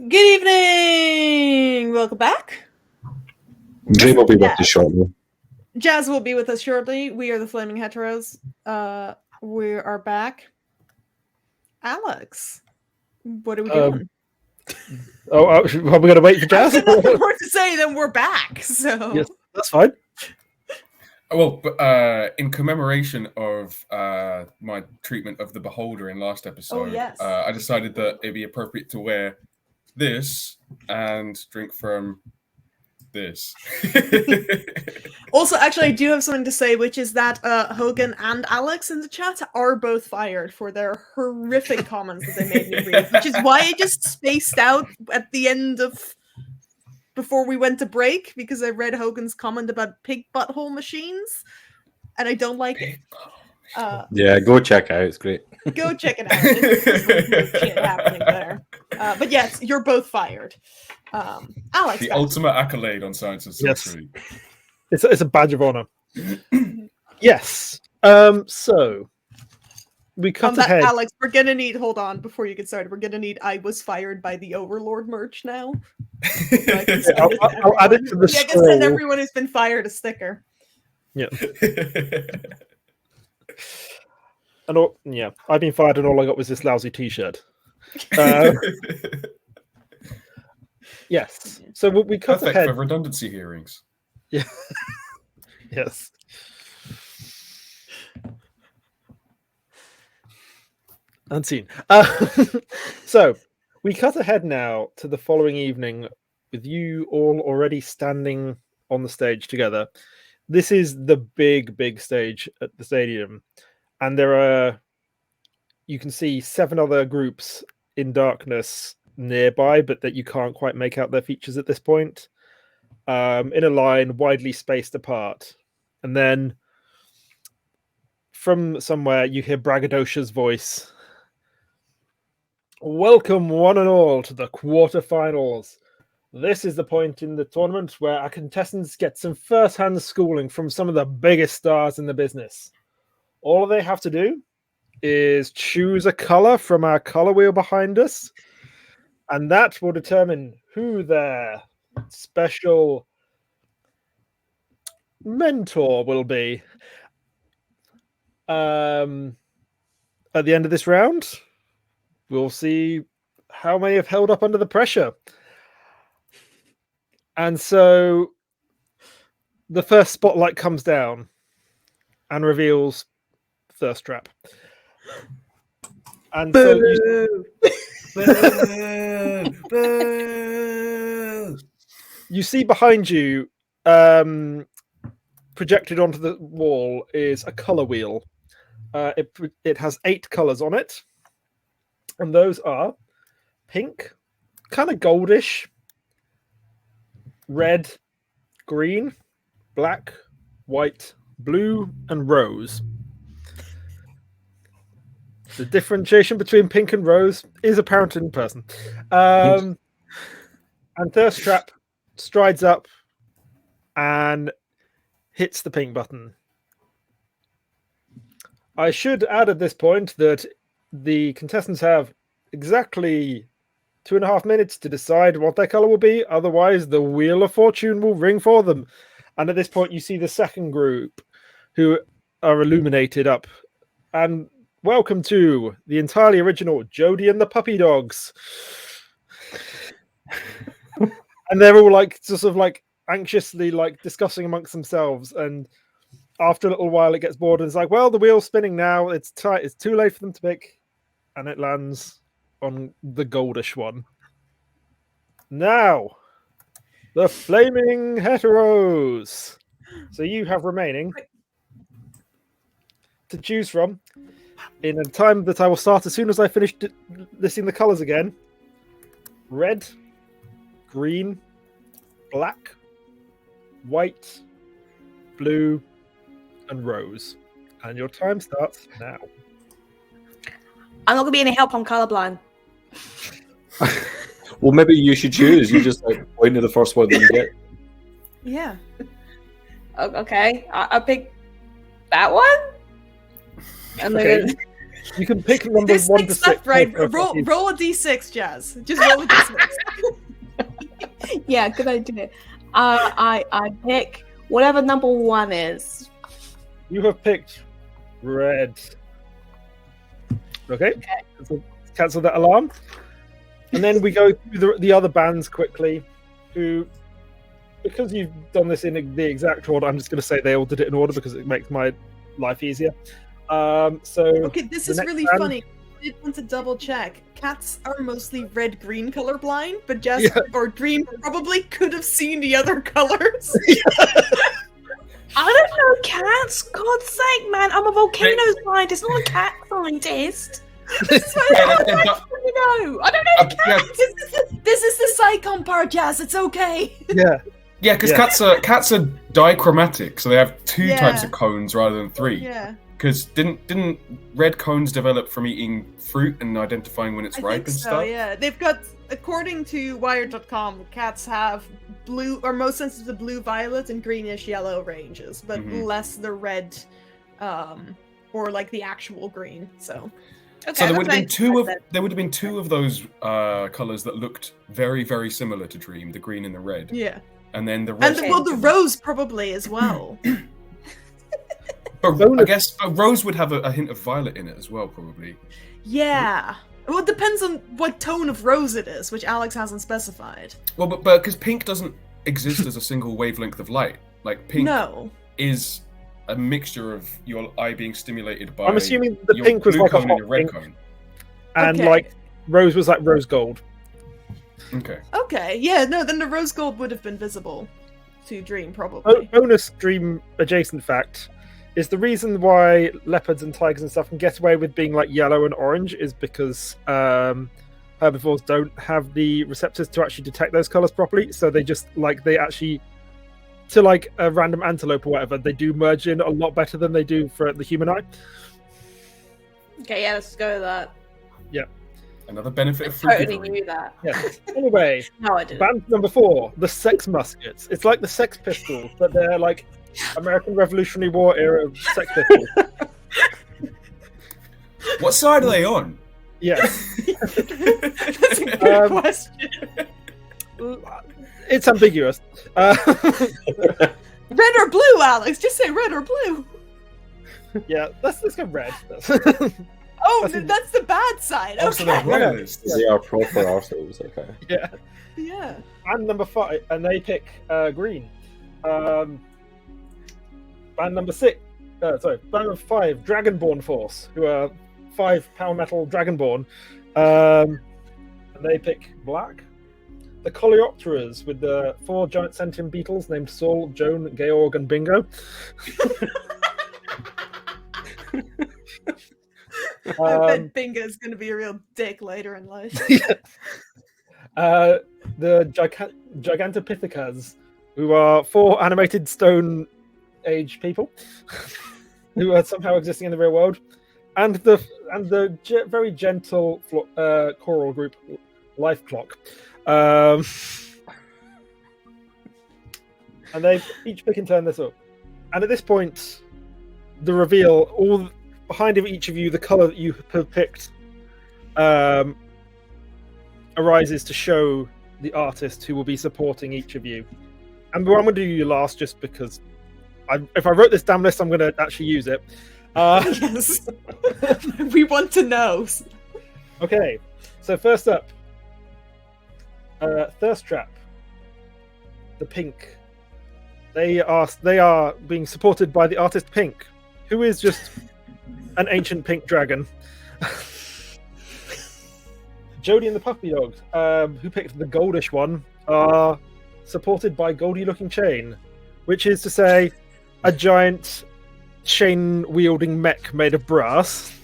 Good evening! Welcome back. Dream will be with Yeah. you shortly. Jazz will be with us shortly. We are the Flaming Heteros. We are back. Alex, what are we doing? Are we going to wait for Jazz? I've got nothing more to say than we're back. So Yes, that's fine. Well, in commemoration of my treatment of the Beholder in last episode, yes. I decided that it'd be appropriate to wear this and drink from this. Also, actually, I do have something to say, which is that Hogan and Alex in the chat are both fired for their horrific comments that they made me read, which is why I just spaced out at the end of before we went to break, because I read Hogan's comment about pig butthole machines, and I don't like it. Yeah, go check it out. It's great. Go check it out. There's some weird shit happening there. But yes, you're both fired. Alex, The back. ultimate accolade on Science and Yes. Sorcery. It's a badge of honor. Yes. So we cut That, ahead. Alex, we're gonna need. Hold on, before you get started, we're gonna need. I was fired by the Overlord merch now. So I can send it to I'll add it to everyone. the Yeah, I can send scroll. everyone who's been fired a sticker. Yeah. And all, yeah, I've been fired, and all I got was this lousy T-shirt. Yes. So we cut Perfect ahead. for redundancy hearings. Yeah. Yes. Unseen. So we cut ahead now to the following evening with you all already standing on the stage together. This is the big stage at the stadium, and there are, you can see 7 other groups in darkness nearby, but that you can't quite make out their features at this point, in a line widely spaced apart. And then from somewhere you hear Braggadocia's voice. Welcome one and all to the quarterfinals. This is the point in the tournament where our contestants get some first-hand schooling from some of the biggest stars in the business. All they have to do is choose a color from our color wheel behind us, and that will determine who their special mentor will be. At the end of this round, we'll see how many have held up under the pressure. And so the first spotlight comes down and reveals Thirst Trap. And so you see behind you, projected onto the wall, is a color wheel. It has 8 colors on it, and those are pink, kind of goldish, red, green, black, white, blue, and rose. The differentiation between pink and rose is apparent in person. And Thirst Trap strides up and hits the pink button. I should add at this point that the contestants have exactly 2.5 minutes to decide what their color will be. Otherwise, the Wheel of Fortune will ring for them. And at this point, you see the second group who are illuminated up. And welcome to the entirely original Jody and the Puppy Dogs. And they're all like sort of like anxiously like discussing amongst themselves. And after a little while, it gets bored and it's like, well, the wheel's spinning now. It's tight. It's too late for them to pick. And it lands on the goldish one. Now, the Flaming Heteros. So you have remaining to choose from in a time that I will start as soon as I finish listing the colors again. Red, green, black, white, blue, and rose. And your time starts now. I'm not gonna be any help. I'm colorblind. Well, maybe you should choose. You just like point to the first one that you get. Yeah. Okay, I picked that one. And then You can pick numbers There's 1 to 6 6. left, right? per Roll copy. a d6, Jazz. Just roll a d6. Yeah, good idea. I pick whatever number 1 is. You have picked red. Okay. Cancel that alarm. And then we go through the other bands quickly, who, because you've done this in the exact order, I'm just going to say they all did it in order because it makes my life easier. Okay, this the is next really band- funny. I did want to double check. Cats are mostly red-green colorblind, but Jazz or Dream probably could have seen the other colors. I don't know cats. God's sake, man! I'm a volcano scientist, not a cat scientist. That's why Yeah, I don't know. I don't know yeah. cats. This is the Psychon part, Jazz. It's okay. Yeah. Yeah, because Yeah. cats are dichromatic, so they have 2 Yeah. types of cones rather than 3. Yeah. Because didn't red cones develop from eating fruit and identifying when it's I ripe think and so, stuff? yeah. They've got, according to Wired.com, cats have blue, or most sensitive to blue, violet, and greenish yellow ranges, but Mhm. less the red, or like the actual green. So, Okay, So there would have that's been two of those colors that looked very, very similar to Dream, the green and the red, yeah. and then the And rest. well, the rose probably as well. But I bonus- guess Rose would have a hint of violet in it as well, probably. Yeah. Well, it depends on what tone of rose it is, which Alex hasn't specified. Well, but because pink doesn't exist as a single wavelength of light. Like pink No. is a mixture of your eye being stimulated by. I'm assuming the your pink was blue like a cone and hot your red pink, cone. and Okay. like rose was like rose gold. Okay. Okay, yeah, no, then the rose gold would have been visible to Dream, probably. Bonus Dream adjacent fact is the reason why leopards and tigers and stuff can get away with being like yellow and orange is because herbivores don't have the receptors to actually detect those colors properly, so they just like they actually to like a random antelope or whatever, they do merge in a lot better than they do for the human eye. Okay, yeah, let's go with that. Another benefit of Totally fruit. knew that. Yeah. Anyway, No, I didn't. band number 4, the Sex Muskets. It's like the Sex Pistols, but they're like American Revolutionary War era Sex Pistols. What side are they on? Yes. That's a good question. It's ambiguous. Red or blue, Alex? Just say red or blue. Yeah, let's go red. Oh, That's- that's the bad side. Also, Okay. they're royalists. They are proper arseholes, okay. Yeah. Yeah. Band number 5, and they pick green. Band number 6, band number 5, Dragonborn Force, who are 5 power metal Dragonborn. And they pick black. The Coleopteras with the 4 giant sentient beetles named Saul, Joan, Georg, and Bingo. I bet Bingo's going to be a real dick later in life. The Gigantopithecas, who are 4 animated Stone Age people, who are somehow existing in the real world, and the very gentle choral group Life Clock, and they each pick in turn this up. And at this point, the reveal, all behind of each of you, the color that you have picked arises to show the artist who will be supporting each of you. And I'm going to do you last just because if I wrote this damn list, I'm going to actually use it. Yes. We want to know. Okay, so first up, Thirst Trap, the Pink. They are being supported by the artist Pink, who is just an ancient pink dragon. Jody and the Puppy Dog, who picked the goldish one, are supported by Goldie Looking Chain, which is to say, a giant chain-wielding mech made of brass.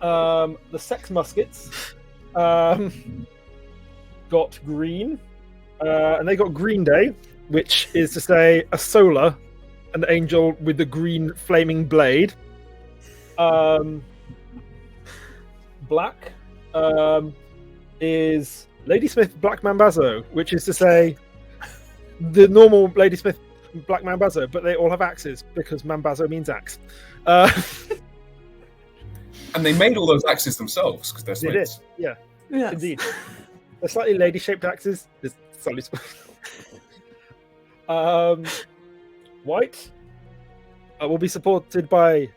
The Sex Muskets got green, and they got Green Day, which is to say a solar, an angel with the green flaming blade. Black is Ladysmith Black Mambazo, which is to say the normal Ladysmith Black Mambazo, but they all have axes because Mambazo means axe. And they made all those axes themselves because they're They did, Swiss. yeah, Yes. indeed. They're slightly lady-shaped axes. It's slightly. White will be supported by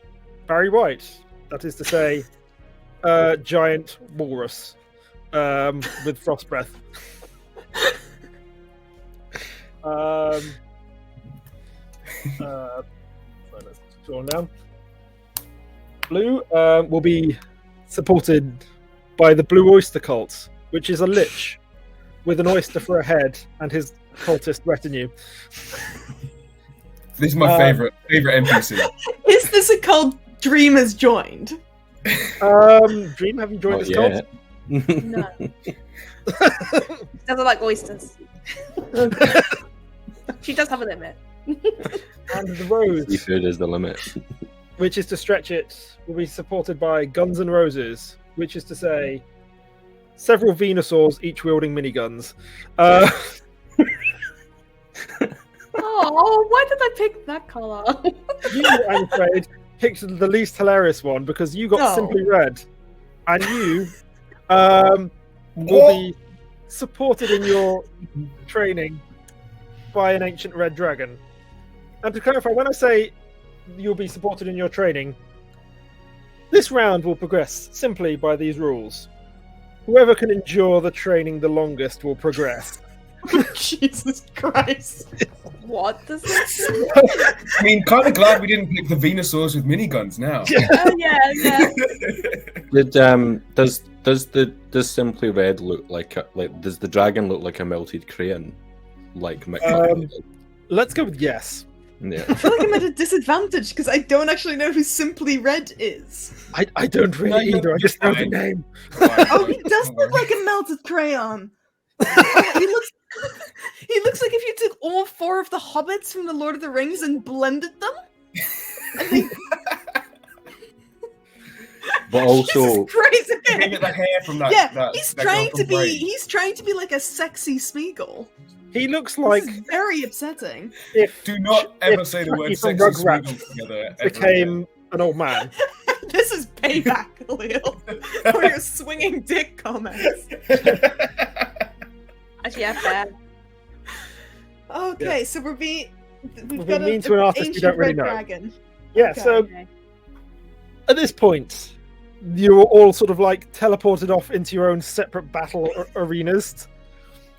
Barry White. That is to say, giant walrus with frost breath. Let's scroll down. Blue will be supported by the Blue Oyster Cult, which is a lich with an oyster for a head and his cultist retinue. This is my favorite NPC. Is this a cult Dream has joined? Dream, have you joined this Yeah. cult? No. Doesn't like oysters. She does have a limit. And the Rose, Seafood is the limit. which is to stretch it, will be supported by Guns N' Roses, which is to say several Venusaurs, each wielding miniguns. Oh, why did I pick that colour? You, I'm afraid, picked the least hilarious one because you got No. Simply Red, and you will be supported in your training by an ancient red dragon. And to clarify, when I say you'll be supported in your training, this round will progress simply by these rules. Whoever can endure the training the longest will progress. Jesus Christ. What does that say? I mean, kind of glad we didn't pick the Venusaurs with miniguns now. Oh, yeah. Does Simply Red look like does the dragon look like a melted crayon? Like Let's go with yes. yeah. I feel like I'm at a disadvantage because I don't actually know who Simply Red is. I don't really No, you're either, I just know the fine. name. Oh, he does look like a melted crayon. he looks like if you took all 4 of the hobbits from the Lord of the Rings and blended them. And they... But also, Jesus Christ, You okay. get the hair from that. Yeah, that, he's that girl trying from to be Brain. he's trying to be like a sexy Smeagol. He looks like This is very upsetting. if Do not ever if say the Chucky word from sexy Rugrats Smeagol together. ever became an old man. This is payback, Leo, for your swinging dick comments. again. Actually, yeah, fair. Okay, so we've being got mean to an artist we ancient don't really red know. dragon. Yeah, Okay. so Okay. at this point, you're all sort of like teleported off into your own separate battle arenas.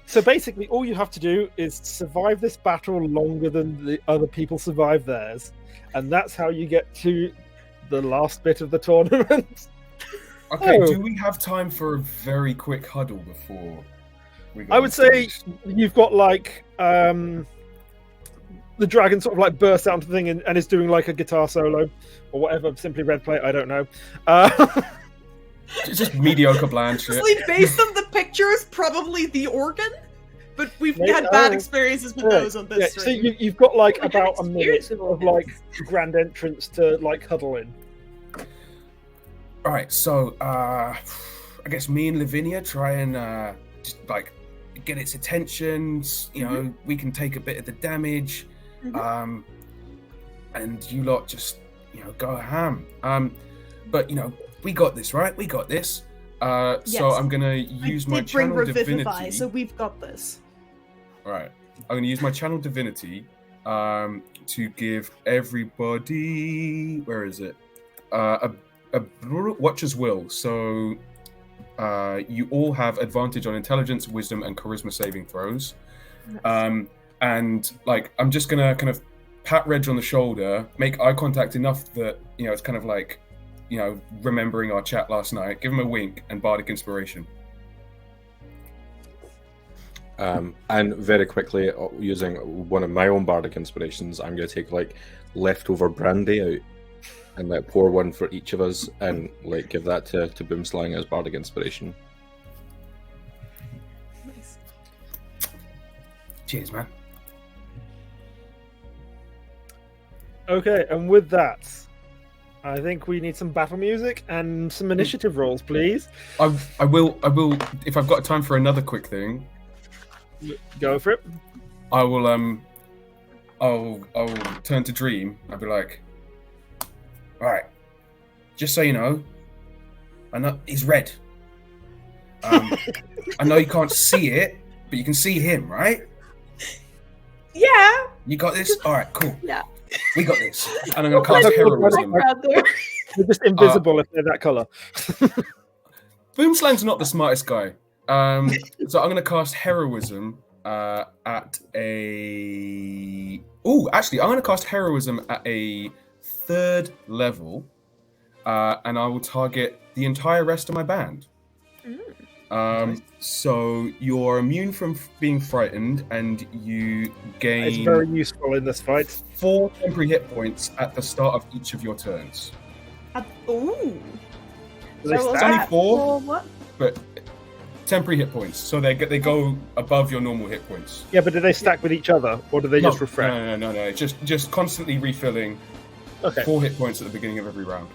So basically, all you have to do is survive this battle longer than the other people survive theirs, and that's how you get to the last bit of the tournament. Okay, Oh. do we have time for a very quick huddle before we go? I would on say stage? you've got like the dragon sort of like bursts out into the thing and is doing like a guitar solo or whatever. Simply Red play, I don't know. It's just mediocre bland shit. Honestly, based on the pictures, probably the organ. But we've Maybe- had bad oh. experiences with Yeah, those on this yeah, stream. so you've got like We had about a minute experience with of organs. like grand entrance to like huddle in. All right, so I guess me and Lavinia try and just like get its attention. You know, we can take a bit of the damage, and you lot just go ham. But we got this, right? We got this. So Yes. I'm gonna I use my did bring channel Revivify, divinity. so we've got this. All right, I'm gonna use my channel divinity to give everybody, where is it? A Watcher's Will. So you all have advantage on intelligence, wisdom, and charisma saving throws. And like I'm just gonna kind of pat Reg on the shoulder, make eye contact enough that it's kind of like remembering our chat last night. Give him a wink and bardic inspiration. and very quickly, using one of my own bardic inspirations, I'm going to take like leftover brandy out and like pour one for each of us and like give that to Boomslang as bardic inspiration. Nice. Cheers, man. Okay, and with that, I think we need some battle music and some initiative rolls, please. I will. If I've got time for another quick thing, Go for it. I will I'll turn to Dream. I'll be like, all right, just so you know, I know he's red. I know you can't see it, but you can see him, right? Yeah. You got this? All right, cool. Yeah. We got this. And I'm going to cast heroism. They're just invisible if they're that color. Boomslang's not the smartest guy. So I'm going to cast heroism at a... Oh, actually, I'm going to cast heroism at a 3rd level. And I will target the entire rest of my band. So you're immune from being frightened, and you gain... It's very useful in this fight. 4 temporary hit points at the start of each of your turns. Ooh. Do they So It's stack? only 4, what? but temporary hit points. So they go above your normal hit points. Yeah, but do they stack with each other, or do they just refresh? No. Just constantly refilling. Okay. 4 hit points at the beginning of every round.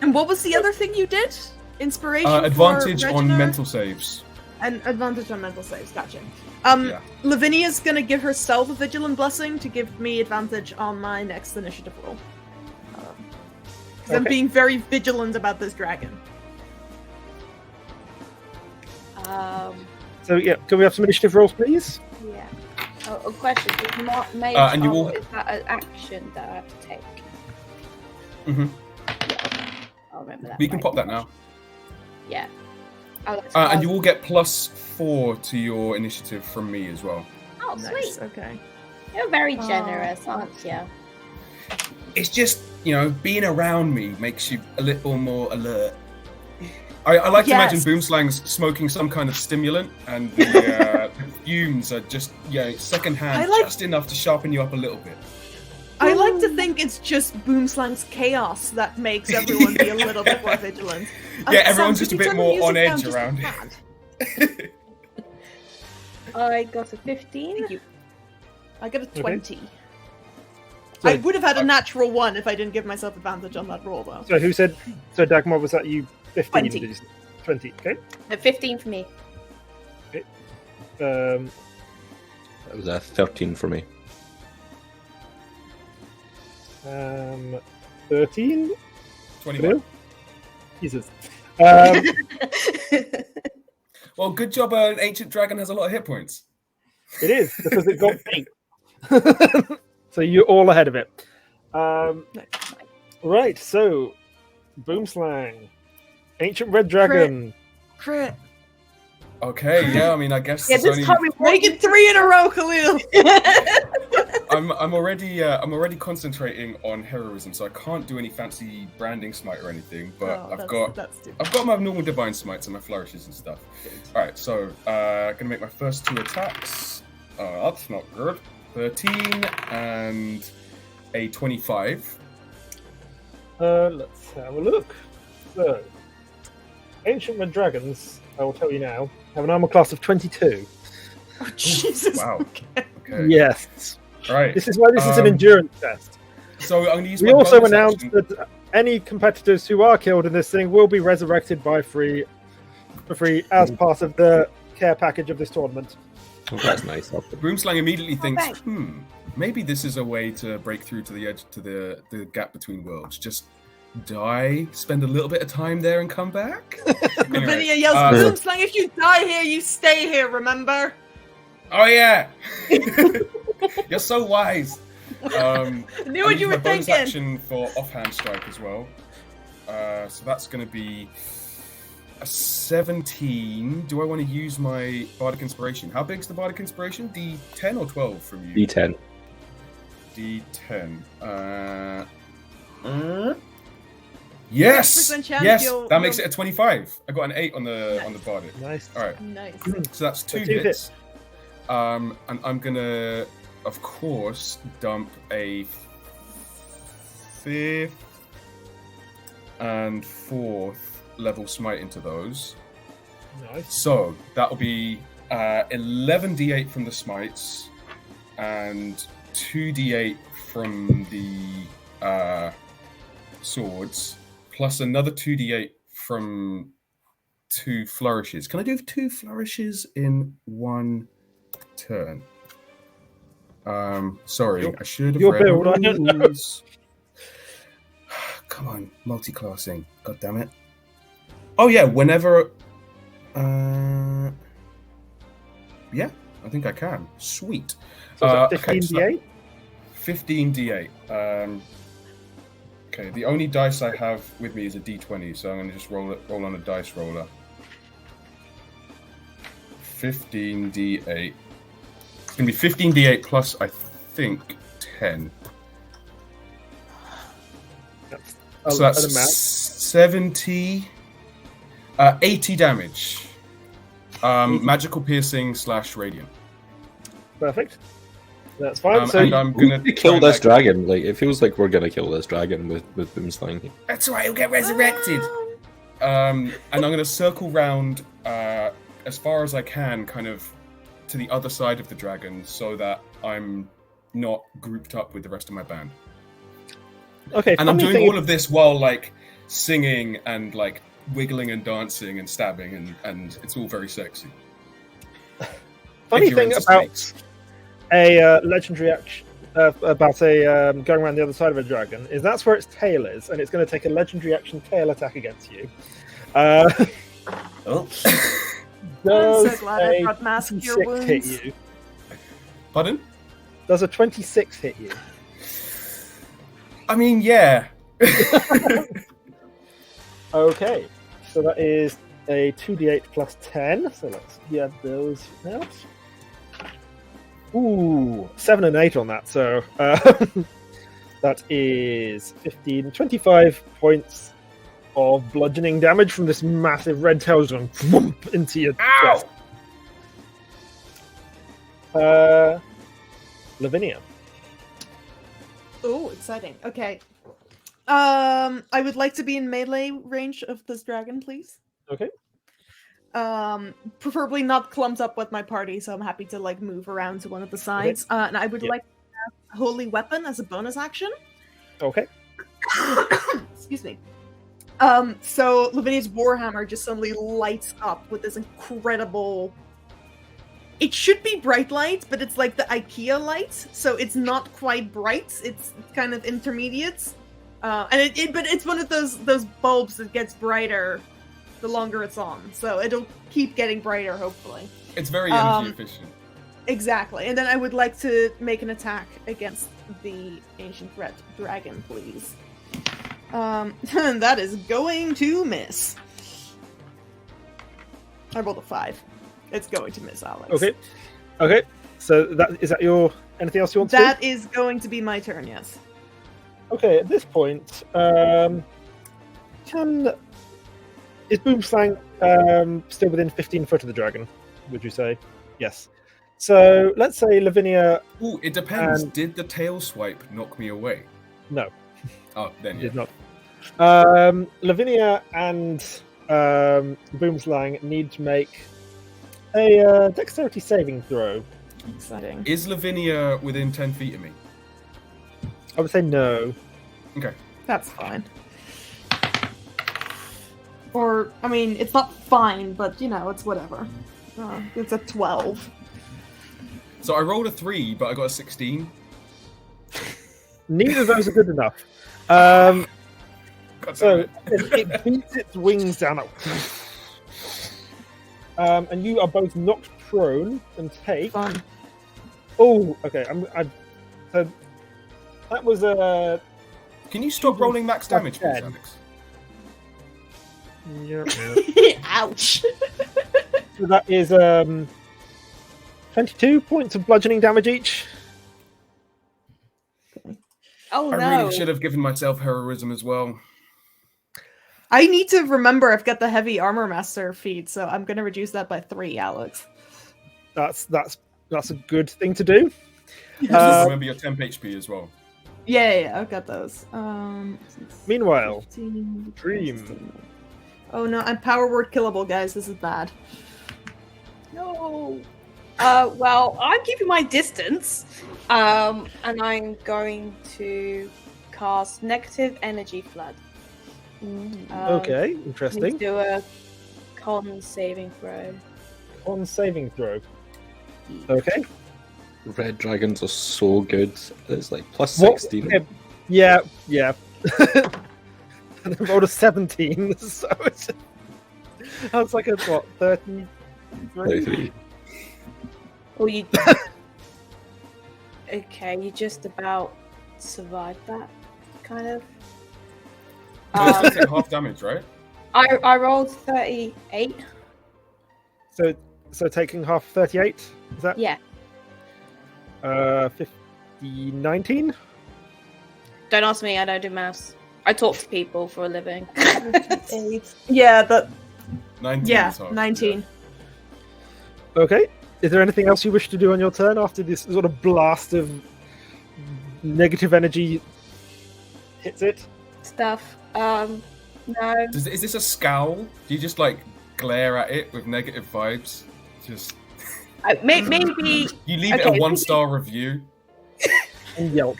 And what was the other thing you did? Inspiration. Advantage for on Regina? mental saves. And advantage on mental saves. Gotcha. Yeah. Lavinia's gonna give herself a vigilant blessing to give me advantage on my next initiative roll. 'Cause I'm Okay. being very vigilant about this dragon. So yeah, can we have some initiative rolls, please? Yeah. A question. Is not made And you will- is that an action that I have to take? Mhm. I'll remember that. We can pop that now. Yeah. And you will get +4 to your initiative from me as well. Oh, Nice. sweet. Okay. You're very generous, aren't you? It's just, being around me makes you a little more alert. I like to imagine Yes. Boomslang's smoking some kind of stimulant, and the fumes are just, secondhand, I like- just enough to sharpen you up a little bit. I like to think it's just Boomslang's chaos that makes everyone be a little bit more vigilant. Yeah, Sam, everyone's could just a you bit turn the more music on down edge just a around. tad? I got a 15. Thank you. I got a Okay. 20. So- I would have had a natural 1 if I didn't give myself advantage on that roll, though. So who said? So Dagmar, was that you? 15. 20. Did you say? 20. Okay. 15 for me. Um, That was a 13 for me. 13. 21. Jesus. Well, good job. An ancient dragon has a lot of hit points. It is because it got 8. So you're all ahead of it. Right. So, Boomslang, ancient red dragon. Crit. Okay, yeah. I mean, I guess Yeah, it's this only... time we Make it 3 in a row, Khalil! I'm already concentrating on heroism, so I can't do any fancy branding smite or anything. But Oh, that's stupid. I've got my normal divine smites and my flourishes and stuff. All right, so gonna make my first 2 attacks. Oh, that's not good. 13 and a 25. Let's have a look. So, ancient red dragons, I will tell you now, have an armor class of 22. Oh, Jesus. Wow. Okay. Yes. All right. This is why this is an endurance test. So I'm gonna use. We my also bonus announced action. that any competitors who are killed in this thing will be resurrected for free as part of the care package of this tournament. Oh, that's nice. Boomslang immediately thinks, thanks. maybe this is a way to break through to the edge, to the gap between worlds. Just die, spend a little bit of time there, and come back. Anyway, Lavinia yells, Boomslang, if you die here, you stay here, remember? oh yeah, you're so wise. I knew I'll what use you my were bonus thinking. action for offhand strike as well. So that's going to be a 17. Do I want to use my Bardic Inspiration? How big's the Bardic Inspiration? D10 or 12 from you? D10. D10. Yes, 6% chance yes, you'll- that makes you'll- it a 25. I got an 8 on the Bardic. Nice. All right, Nice. so that's 2 2 hits. And I'm gonna, of course, dump a 5th and 4th level smite into those. Nice. So that'll be 11d8 from the smites and 2d8 from the swords, plus another 2d8 from 2 flourishes. Can I do 2 flourishes in one turn? Sorry, I should have your read build, I don't know. rules. Come on, multi-classing. God damn it. Oh yeah, whenever. Yeah, I think I can. Sweet. So it's Okay, 15d8? 15d8. Okay, the only dice I have with me is a d20, so I'm going to just roll on a dice roller. 15d8. It's going to be 15d8 plus, I think, 10. So that's an amount. 70... 80 damage. Magical piercing / radiant. Perfect. That's fine. And I'm gonna We kill this dragon. Like, it feels like we're gonna kill this dragon with Boomslang. That's right, he'll get resurrected. And I'm gonna circle round as far as I can, kind of to the other side of the dragon, so that I'm not grouped up with the rest of my band. Okay. And I'm doing all of this while like singing and like wiggling and dancing and stabbing, and it's all very sexy. Funny If you're thing into about snakes. a legendary action about a going around the other side of a dragon is that's where its tail is, and it's going to take a legendary action tail attack against you. Oh. I'm Does so glad I a brought mask cure 26 hit wounds. you? Pardon? Does a 26 hit you? I mean, yeah. Okay, so that is a 2d8 plus 10. So let's get those out. Ooh, 7 and 8 on that. So that is 15, 25 points of bludgeoning damage from this massive red tail just going whoomp into your chest. Lavinia. Oh, exciting. Okay. I would like to be in melee range of this dragon, please. Okay. Preferably not clumped up with my party, so I'm happy to like move around to one of the sides. And I would like to have Holy Weapon as a bonus action. Okay. Excuse me. So Lavinia's Warhammer just suddenly lights up with this incredible. It should be bright light, but it's like the IKEA light, so it's not quite bright. It's kind of intermediate. But it's one of those bulbs that gets brighter the longer it's on, so it'll keep getting brighter, hopefully. It's very energy efficient. Exactly. And then I would like to make an attack against the Ancient Red Dragon, please. That is going to miss. I rolled a 5. It's going to miss, Alex. Okay. So is that your anything else you want to do? That is going to be my turn, yes. Okay, at this point, is Boomslang still within 15 foot of the dragon? Would you say? Yes. So let's say Lavinia. Ooh, it depends. Did the tail swipe knock me away? No. Oh, then Did yeah. not. Lavinia and Boomslang need to make a dexterity saving throw. Exciting. Is Lavinia within 10 feet of me? I would say no. Okay. That's fine. Or, I mean, it's not fine, but, you know, it's whatever. It's a 12. So I rolled a 3, but I got a 16. Neither of those are good enough. God So damn it beats its wings down. And you are both knocked prone and take. Fun. Oh, okay. So that was a. Can you stop rolling max damage, please, 10. Alex? Ouch. So that is 22 points of bludgeoning damage each. Oh I no! really should have given myself heroism as well. I need to remember I've got the heavy armor master feat, so I'm going to reduce that by 3, Alex. That's a good thing to do. Also remember your temp HP as well. Yeah, I've got those. Meanwhile, 15, Dream. 16. Oh no, I'm power word killable, guys. This is bad. No. Well, I'm keeping my distance, and I'm going to cast Negative Energy Flood. Okay, Let's interesting. do a con saving throw. On saving throw. Okay. red dragons are so good. It's like plus What- 16. Yeah. And I rolled a 17, so it's that's like a what 33? 33. Or you. Okay, you just about survived that, kind of. You take half damage, right? I rolled 38. So taking half 38 is that? Yeah. 19. Don't ask me. I don't do maths. I talk to people for a living. Yeah, that 19 yeah, is half, 19. Okay. Is there anything else you wish to do on your turn after this sort of blast of negative energy hits it? Stuff. No. Is this a scowl? Do you just like glare at it with negative vibes? Just Maybe. you leave it Okay, a 1-star review. And yelp.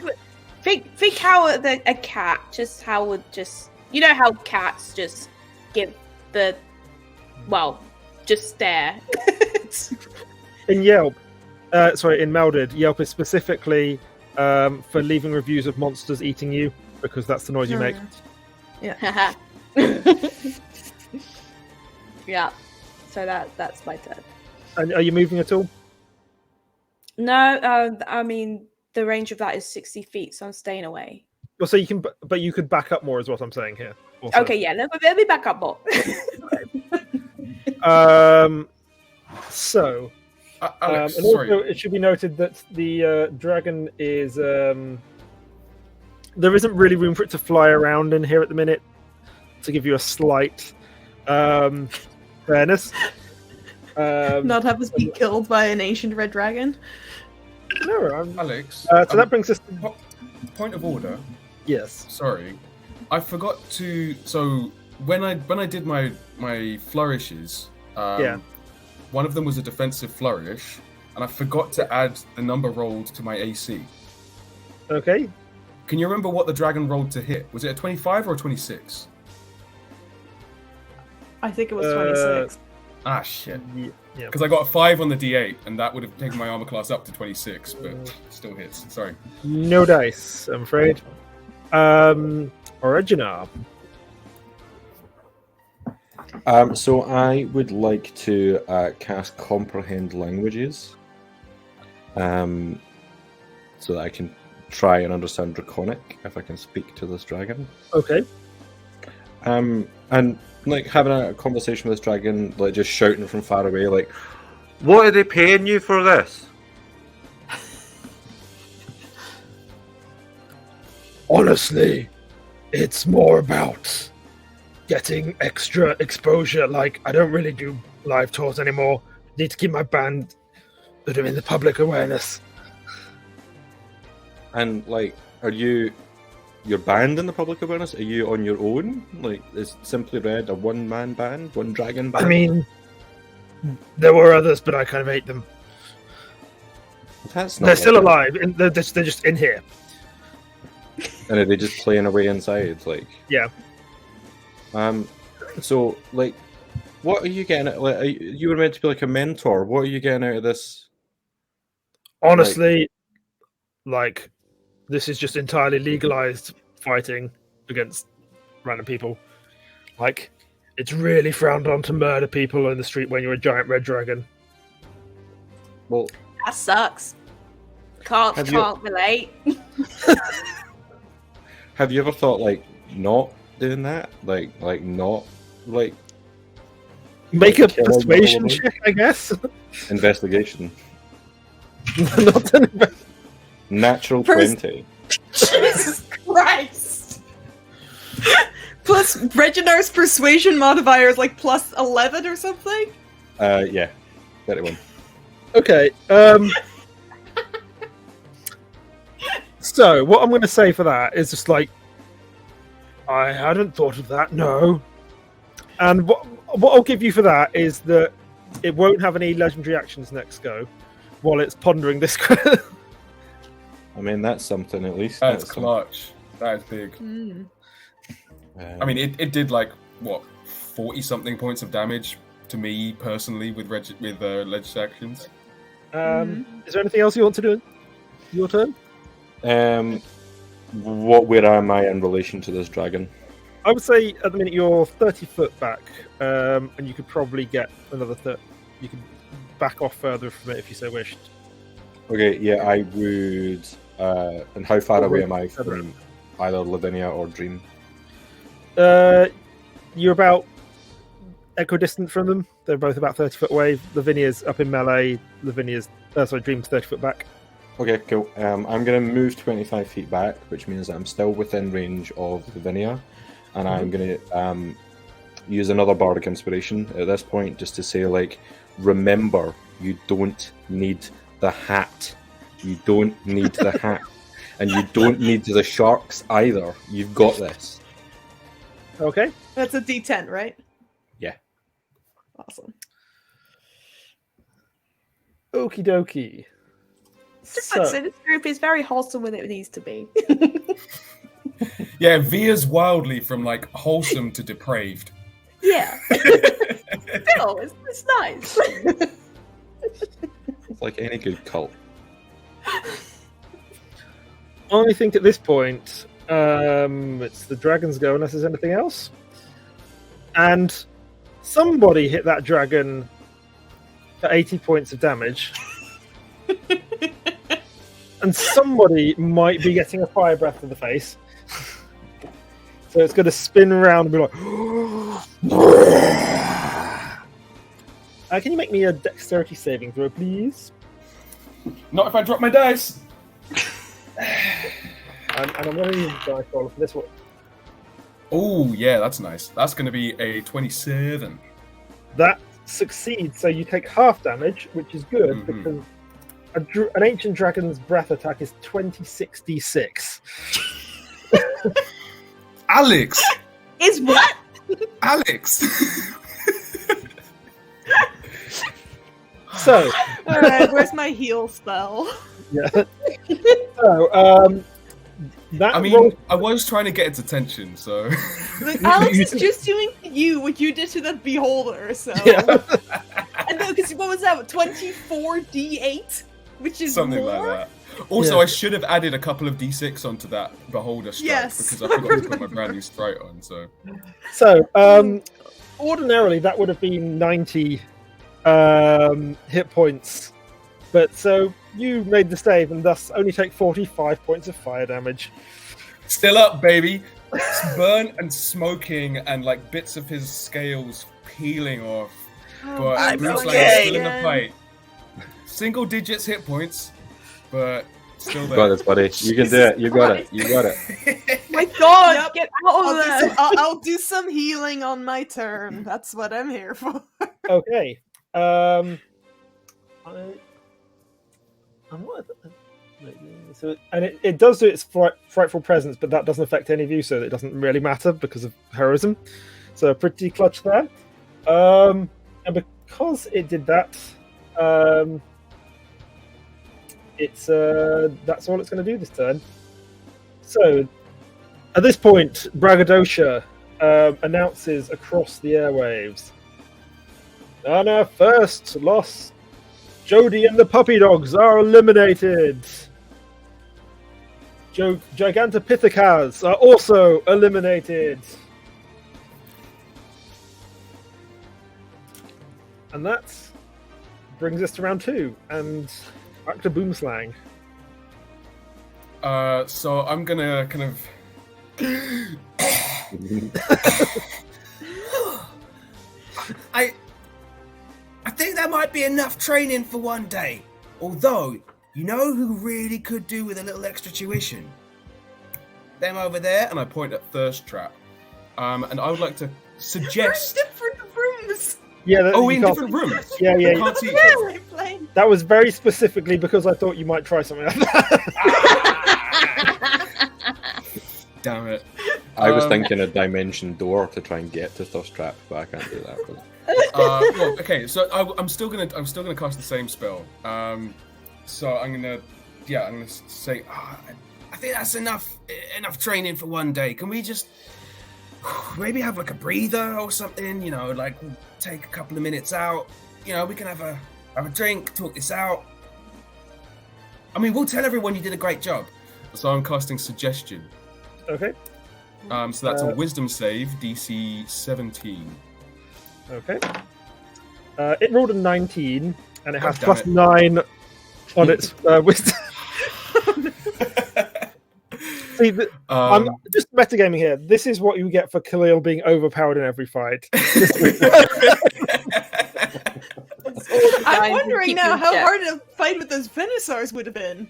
Think how a cat just how would just you know how cats just give the just stare. In Yelp, in Melded, Yelp is specifically for leaving reviews of monsters eating you because that's the noise you make. Yeah. Yeah. So that's my turn. And are you moving at all? No, I mean the range of that is 60 feet, so I'm staying away. Well, so you can, but you could back up more, is what I'm saying here. Also. Okay, yeah, let me back up more. So, Alex, and sorry. also it should be noted that the dragon is there isn't really room for it to fly around in here at the minute. To give you a slight fairness, Not have us be killed by an ancient red dragon. no, Alex. so that brings us to Point of order. yes. Sorry, I forgot to. So when I did my flourishes, Yeah. one of them was a defensive flourish, and I forgot to add the number rolled to my AC. Okay. Can you remember what the dragon rolled to hit? Was it a 25 or a 26? I think it was Uh, 26. Ah, shit. Yeah. Because I got a 5 on the D8, and that would have taken my armor class up to 26, but still hits. Sorry. No dice, I'm afraid. Origina. So I would like to cast Comprehend Languages, so that I can try and understand Draconic if I can speak to this dragon. Okay. And like having a conversation with this dragon, like just shouting from far away, like, "What are they paying you for this?" Honestly, it's more about getting extra exposure. Like, I don't really do live tours anymore. Need to keep my band sort of in the public awareness. And like, are you're banned in the public awareness? Are you on your own? Like, is Simply Red a one-man band, one dragon band? I mean, there were others, but I kind of hate them. That's not They're still like alive, and they're just in here. it. And are they just playing away inside? Like, Yeah. So like, what are you getting at? Like, you were meant to be like a mentor. What are you getting out of this? Honestly, like, this is just entirely legalized fighting against random people. Like, it's really frowned on to murder people in the street when you're a giant red dragon. Well, That sucks. Can't Have you- relate. have you ever thought like not doing that? Like not like Make a kill them persuasion all check, I guess. investigation? Not an invest- Natural First- 20. Jesus Christ! Plus, Reginar's persuasion modifier is like plus 11 or something? Yeah, 31. Okay. So what I'm going to say for that is just like, I hadn't thought of that. No. And what I'll give you for that is that it won't have any legendary actions next go, while it's pondering this. I mean, that's something at least. That's something. clutch. That is big. I mean, it did like what 40 something points of damage to me personally with ledge actions. Is there anything else you want to do? Your turn. Where am I in relation to this dragon? I would say at the minute you're 30 foot back, and you could probably get another 30. You could back off further from it if you so wished. Okay, yeah, I would. And how far away am I from either Lavinia or Dream? You're about equidistant from them. They're both about 30 foot away. Lavinia's up in melee. Dream's 30 foot back. Okay, cool. I'm going to move 25 feet back, which means I'm still within range of Lavinia, and I'm going to use another bardic inspiration at this point, just to say, like, remember, you don't need the hat. You don't need the hat, and you don't need the sharks either. You've got this. Okay. That's a D10, right? Yeah. Awesome. Okie dokie. Just like to say, this group is very wholesome when it needs to be. Yeah, veers wildly from like wholesome to depraved. Yeah. Still, it's nice. It's like any good cult. I think at this point, it's the dragon's go unless there's anything else. And somebody hit that dragon for 80 points of damage. And somebody might be getting a fire breath to the face. So it's going to spin around and be like... can you make me a dexterity saving throw, please? Not if I drop my dice. And I'm going to use the dice roller for this one. Oh, yeah, that's nice. That's going to be a 27. That succeeds, so you take half damage, which is good, because an ancient dragon's breath attack is 26d6. Alex! Is what? Alex! So, Alright, where's my heal spell? yeah. So, that I mean, roll... I was trying to get its attention, so... Like, Alex is just doing to you what you did to the beholder, so... Yeah. And no, because what was that, 24d8? Which is Something more? like that. Also, Yeah. I should have added a couple of d6 onto that beholder strike, Yes, because I forgot to put my brand new sprite on, so... So, ordinarily that would have been 90 hit points. But so you made the save and thus only take 45 points of fire damage. Still up, baby! It's burnt and smoking and, like, bits of his scales peeling off. But I'm it looks like okay. he's still in the fight. Single digits hit points, but still You there. got this, buddy. You can do it. You got it. You got it. My God, Yep. get out of there! I'll do some healing on my turn. That's what I'm here for. Okay. So, and it does do its frightful presence, but that doesn't affect any of you, so it doesn't really matter because of heroism. So pretty clutch there. And because it did that, it's that's all it's going to do this turn. So at this point, Braggadocia announces across the airwaves, "On our first loss, Jody and the puppy dogs are eliminated. Gigantopithecas are also eliminated." And that brings us to round 2 and back to Boomslang. So I'm gonna kind of... I think that might be enough training for one day. Although, you know who really could do with a little extra tuition? Them over there, and I point at Thirst Trap. And I would like to suggest... different rooms. Yeah. Oh, you in can't- different rooms? Yeah, yeah. I can't see each Yeah, other. we're playing. That was very specifically because I thought you might try something like that. Damn it. I was thinking a dimension door to try and get to Thirst Trap, but I can't do that. Well, okay, so I'm still gonna cast the same spell. So I'm gonna say, I think that's enough training for one day. Can we just maybe have like a breather or something? You know, like we'll take a couple of minutes out. You know, we can have a drink, talk this out. I mean, we'll tell everyone you did a great job. So I'm casting Suggestion. Okay. So that's a Wisdom save, DC 17. Okay. It rolled a 19, and it has God plus damn 9 on its wisdom. See, I'm just metagaming here. This is what you get for Khalil being overpowered in every fight. I'm wondering now how hard a fight with those Venusaurs would have been.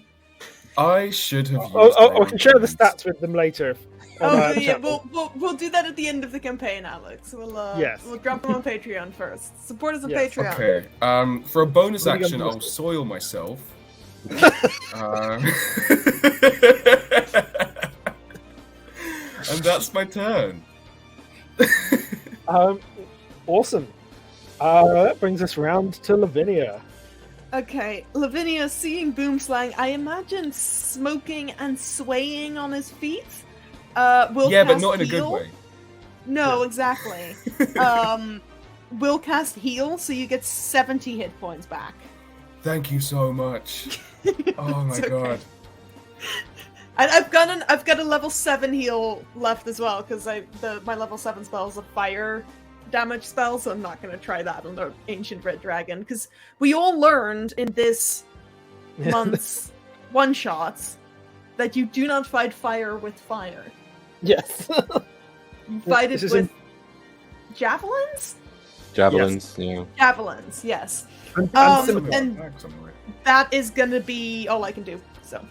I should have used. I can share the stats with them later. Yeah, we'll do that at the end of the campaign, Alex. Yes. We'll drop them on Patreon first. Support us on Patreon. Okay. For a bonus action, I'll soil myself. And that's my turn. Awesome. That brings us round to Lavinia. Okay, Lavinia, seeing Boomslang, I imagine smoking and swaying on his feet. Will yeah, cast but not in a heal. good way. No, exactly. Will cast heal, so you get 70 hit points back. Thank you so much. Oh my god. And I've got a level 7 heal left as well, because my level 7 spell is a fire damage spell, so I'm not going to try that on the Ancient Red Dragon, because we all learned in this month's one-shots that you do not fight fire with fire. Yes. You fight it with javelins? Javelins, yeah. Javelins, yes. And that is going to be all I can do, so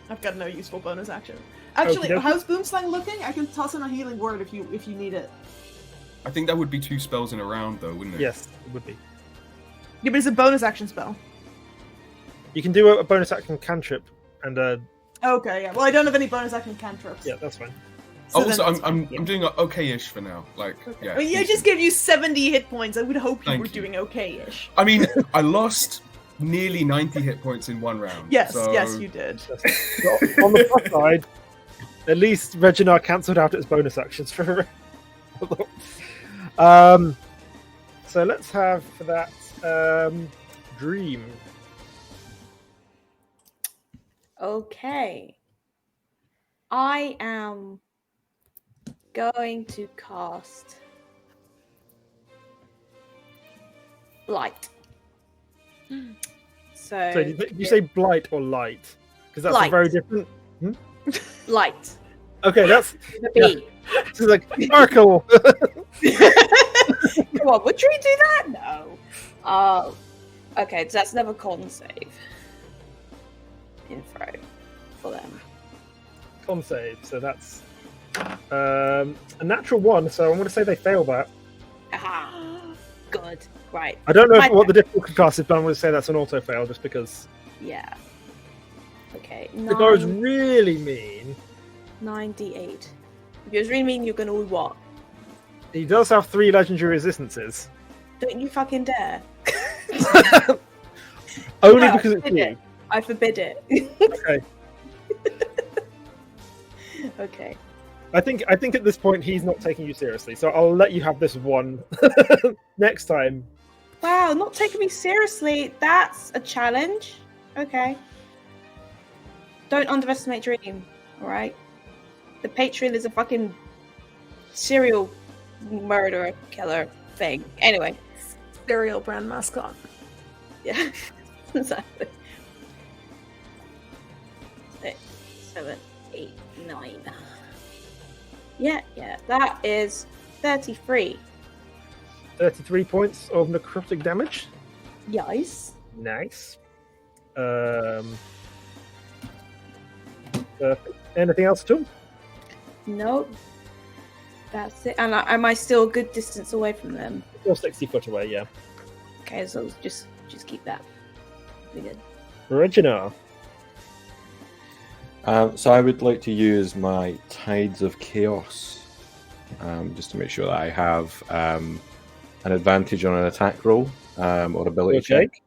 I've got no useful bonus action. Actually, how's Boomslang looking? I can toss in a healing word if you need it. I think that would be 2 spells in a round, though, wouldn't it? Yes, it would be. Yeah, but it's a bonus action spell. You can do a bonus action cantrip and Okay, yeah. Well, I don't have any bonus action cantrips. Yeah, that's fine. So I'm doing okay-ish for now. Like, yeah. I mean, I just gave you 70 hit points. I would hope you were doing okay-ish. I mean, I lost nearly 90 hit points in one round. Yes, so... yes, you did. On the plus side, at least Reginar cancelled out its bonus actions for. So let's have for that Dream. Okay. I am going to cast Light. So did you say Blight or Light? Because that's Light. a very different. Light. Okay, that's. The B. This is like sparkle. Come on, would we do that? No. Okay, so that's another con save. Info for them. Con save, so that's a natural 1. So I'm going to say they fail that. Aha. Good. Right. I don't know what the difficulty class is, but I'm going to say that's an auto fail just because. Yeah. Okay. The guy is really mean. 98. If he was really mean, you're going to what? He does have 3 legendary resistances. Don't you fucking dare. Only because it's you. I forbid it. Okay. Okay. I think at this point he's not taking you seriously, so I'll let you have this one next time. Wow, not taking me seriously. That's a challenge. Okay. Don't underestimate Dream, alright? The Patreon is a fucking serial murderer, killer thing. Anyway. Cereal brand mascot. Yeah, exactly. 6, 7, 8, 9. Yeah, that is 33. 33 points of necrotic damage. Yes. Nice. Anything else at all? Nope. That's it. And am I still a good distance away from them? Still 60 foot away, yeah. Okay, so just keep that. Be good. Reginar. So I would like to use my Tides of Chaos, just to make sure that I have an advantage on an attack roll or ability check.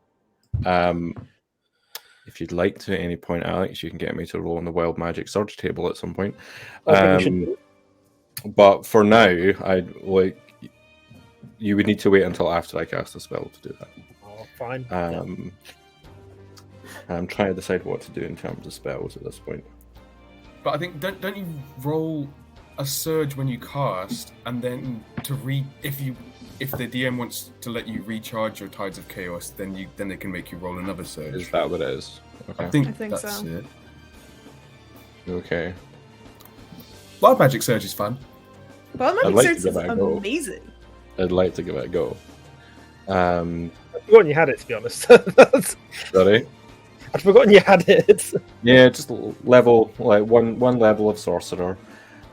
If you'd like to at any point, Alex, you can get me to roll on the Wild Magic Surge table at some point. But for now, I'd like you would need to wait until after I cast a spell to do that. Oh, fine. I'm trying to decide what to do in terms of spells at this point. But I think don't you roll a surge when you cast, and then if the DM wants to let you recharge your Tides of Chaos, then they can make you roll another surge. Is that what it is? Okay. I think think that's so. it. Okay. Wild Magic Surge is fun. Well, I'd Magic like to Surge give is it a go. amazing. I'd like to give it a go. I'd forgotten you had it, to be honest. Sorry. I'd forgotten you had it. Yeah, just level like one level of sorcerer.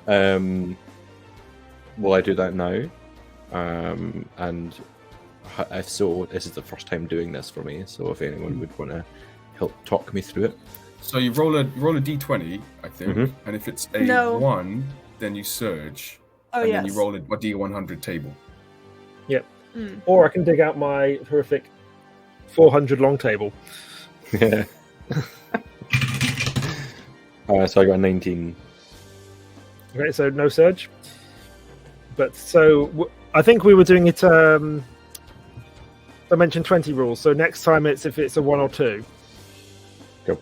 Will I do that now? And if so, this is the first time doing this for me. So if anyone would want to help talk me through it. So you roll a d20, I think, Mhm. and if it's a No. 1, then you surge, Oh, and yes. then you roll a d100 table. Mm. Or I can dig out my horrific 400 long table. Yeah. So I got a 19. Okay, so no surge. But so I think we were doing it. I mentioned 20 rules. So next time it's if it's a 1 or 2. Cool.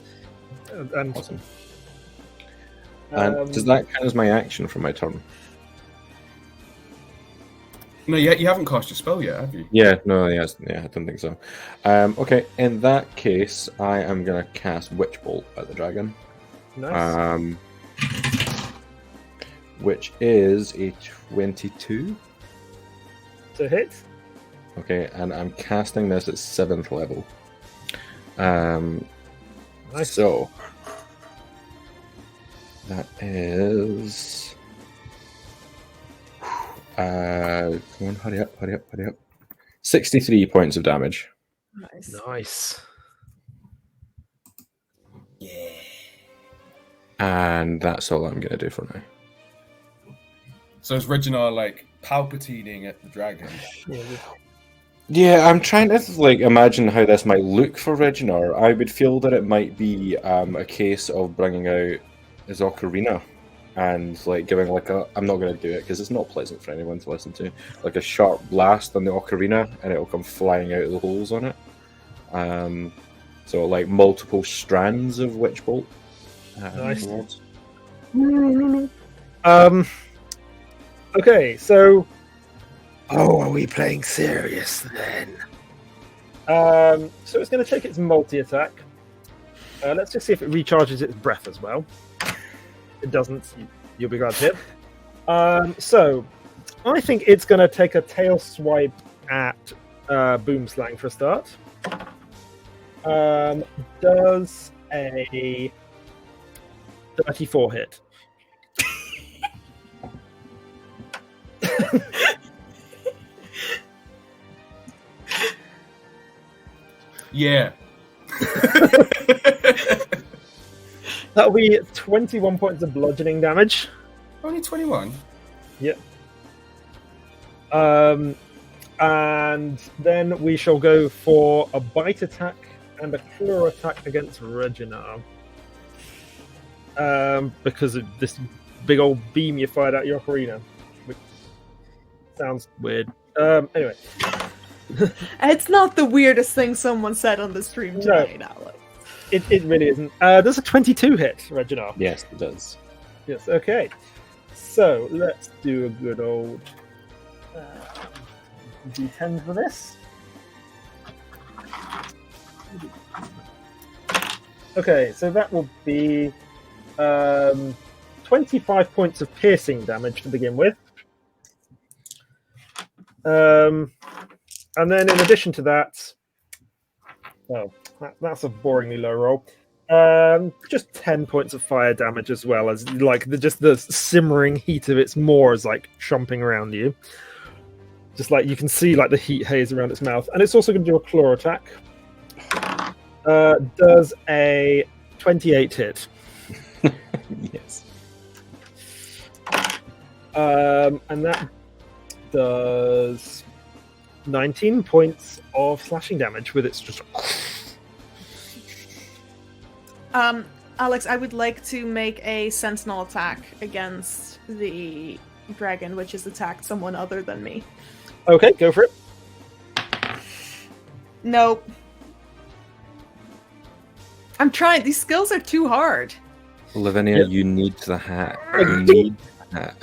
And Awesome. And does that count as my action for my turn? No, you haven't cast your spell yet, have you? Yeah, no, yes, yeah, I don't think so. Okay, in that case, I am gonna cast Witch Bolt at the dragon. nice. Which is a 22. To hit. Okay, and I'm casting this at 7th level. Nice. So that is. Come on, hurry up. 63 points of damage. Nice. Nice. And that's all I'm going to do for now. So is Reginar like palpatining at the dragon? Yeah, I'm trying to imagine how this might look for Reginar. I would feel that it might be a case of bringing out his ocarina and giving I'm not going to do it because it's not pleasant for anyone to listen to, like a sharp blast on the ocarina and it'll come flying out of the holes on it. So multiple strands of Witch Bolt. Nice. towards. Okay, so. Oh, are we playing serious then? So it's going to take its multi-attack. Let's just see if it recharges its breath as well. It doesn't. You'll be glad to hear. So I think it's going to take a tail swipe at Boomslang for a start. Does a 34 hit? Yeah. That'll be 21 points of bludgeoning damage. Only 21. Yep. And then we shall go for a bite attack and a claw attack against Reginar. Because of this big old beam you fired out your ocarina. Which sounds weird. Anyway. It's not the weirdest thing someone said on the stream tonight, Alex. It really isn't. There's a 22 hit, Reginar. Yes, it does. Yes, okay. So let's do a good old D10 for this. Okay, so that will be 25 points of piercing damage to begin with. And then in addition to that, that's a boringly low roll. Just 10 points of fire damage as well, as the simmering heat of its maw is chomping around you. Just you can see the heat haze around its mouth. And it's also going to do a claw attack. Does a 28 hit. Yes. And that does 19 points of slashing damage with its just. Alex, I would like to make a sentinel attack against the dragon, which has attacked someone other than me. Okay, go for it. Nope. I'm trying. These skills are too hard. Lavinia, Yep. you need the hat. You need the hat.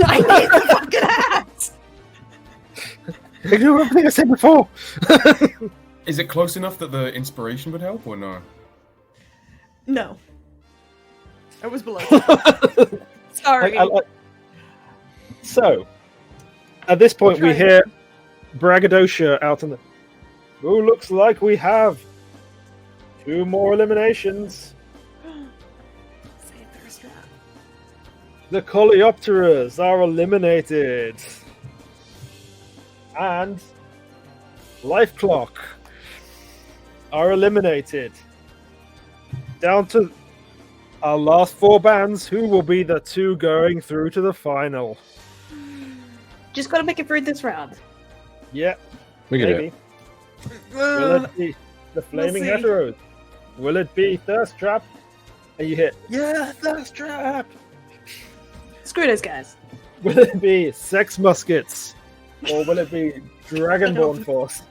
I need the fucking hat. Ignore everything I said before. Is it close enough that the inspiration would help, or no? No. I was below. Sorry. So, at this point, we hear braggadocio out in the. Who looks like we have 2 more eliminations. Say a thirst trap. The Coleopteras are eliminated. And Life Clock are eliminated. Down to our last 4 bands, who will be the 2 going through to the final? Just gotta make it through this round. Yeah, We get maybe. it. Will it be the Flaming see. Heteros? Will it be Thirst Trap? And you hit, yeah, Thirst Trap! Screw those guys. Will it be Sex Muskets? Or will it be Dragonborn Force?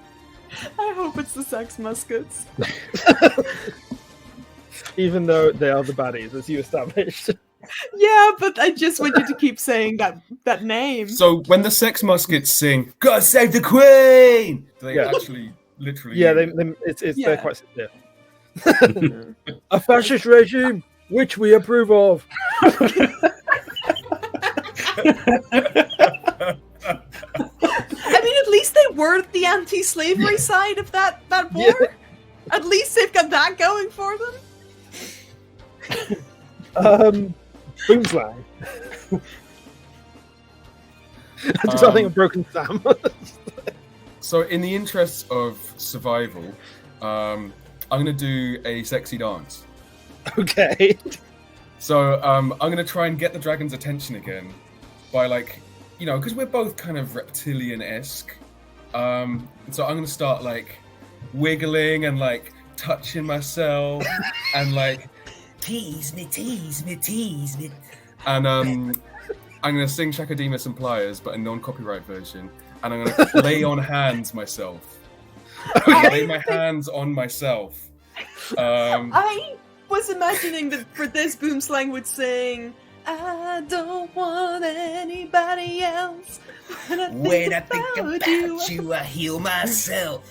I hope it's the Sex Muskets. Even though they are the baddies, as you established. Yeah, but I just want you to keep saying that name. So when the Sex Muskets sing, "Gotta save the Queen," do they Yeah. actually literally? Yeah, mean it's they're Yeah. quite sincere. A fascist regime, which we approve of. I mean, at least they were the anti-slavery side of that war. Yeah. At least they've got that going for them. Boomslang. I'm just having a broken Sam. So in the interests of survival, I'm gonna do a sexy dance. Okay. So I'm gonna try and get the dragon's attention again by because we're both kind of reptilian-esque. So I'm gonna start wiggling and touching myself and tease me. And I'm gonna sing Shakademus and Pliers, but a non-copyright version. And I'm gonna lay on hands myself. Lay my hands on myself. I was imagining that for this, Boomslang would sing, "I don't want anybody else. When I think about you, I heal myself."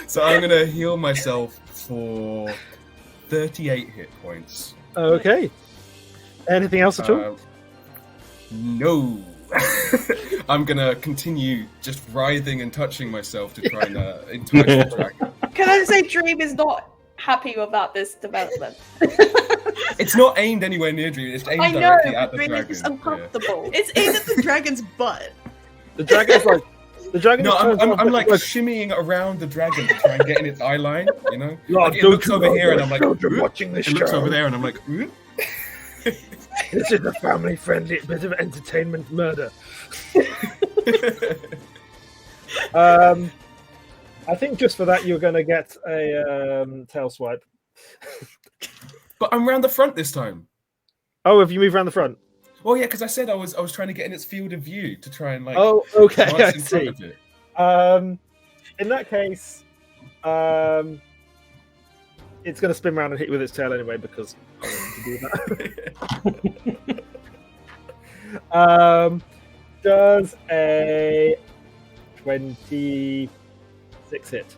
So I'm gonna heal myself for 38 hit points. Okay. Anything else at all? No. I'm gonna continue just writhing and touching myself to try and entice the dragon. Can I say Dream is not happy about this development? It's not aimed anywhere near Dream. It's aimed I know, directly at the Dream dragon. is uncomfortable. it's aimed at the dragon's butt. The dragon's the dragon. No, turns I'm on, shimmying around the dragon to try and get in its eye line, you know? Lord, It looks over here and I'm like, children watching this it looks show. over there and I'm like, This is a family-friendly bit of entertainment murder. I think just for that you're going to get a tail swipe. But I'm round the front this time. Oh, have you moved around the front? Well, yeah, because I said I was trying to get in its field of view to try and Oh, okay, dance I in front see. of it. In that case, it's going to spin around and hit you with its tail anyway because I want to do that. Does a 26 hit?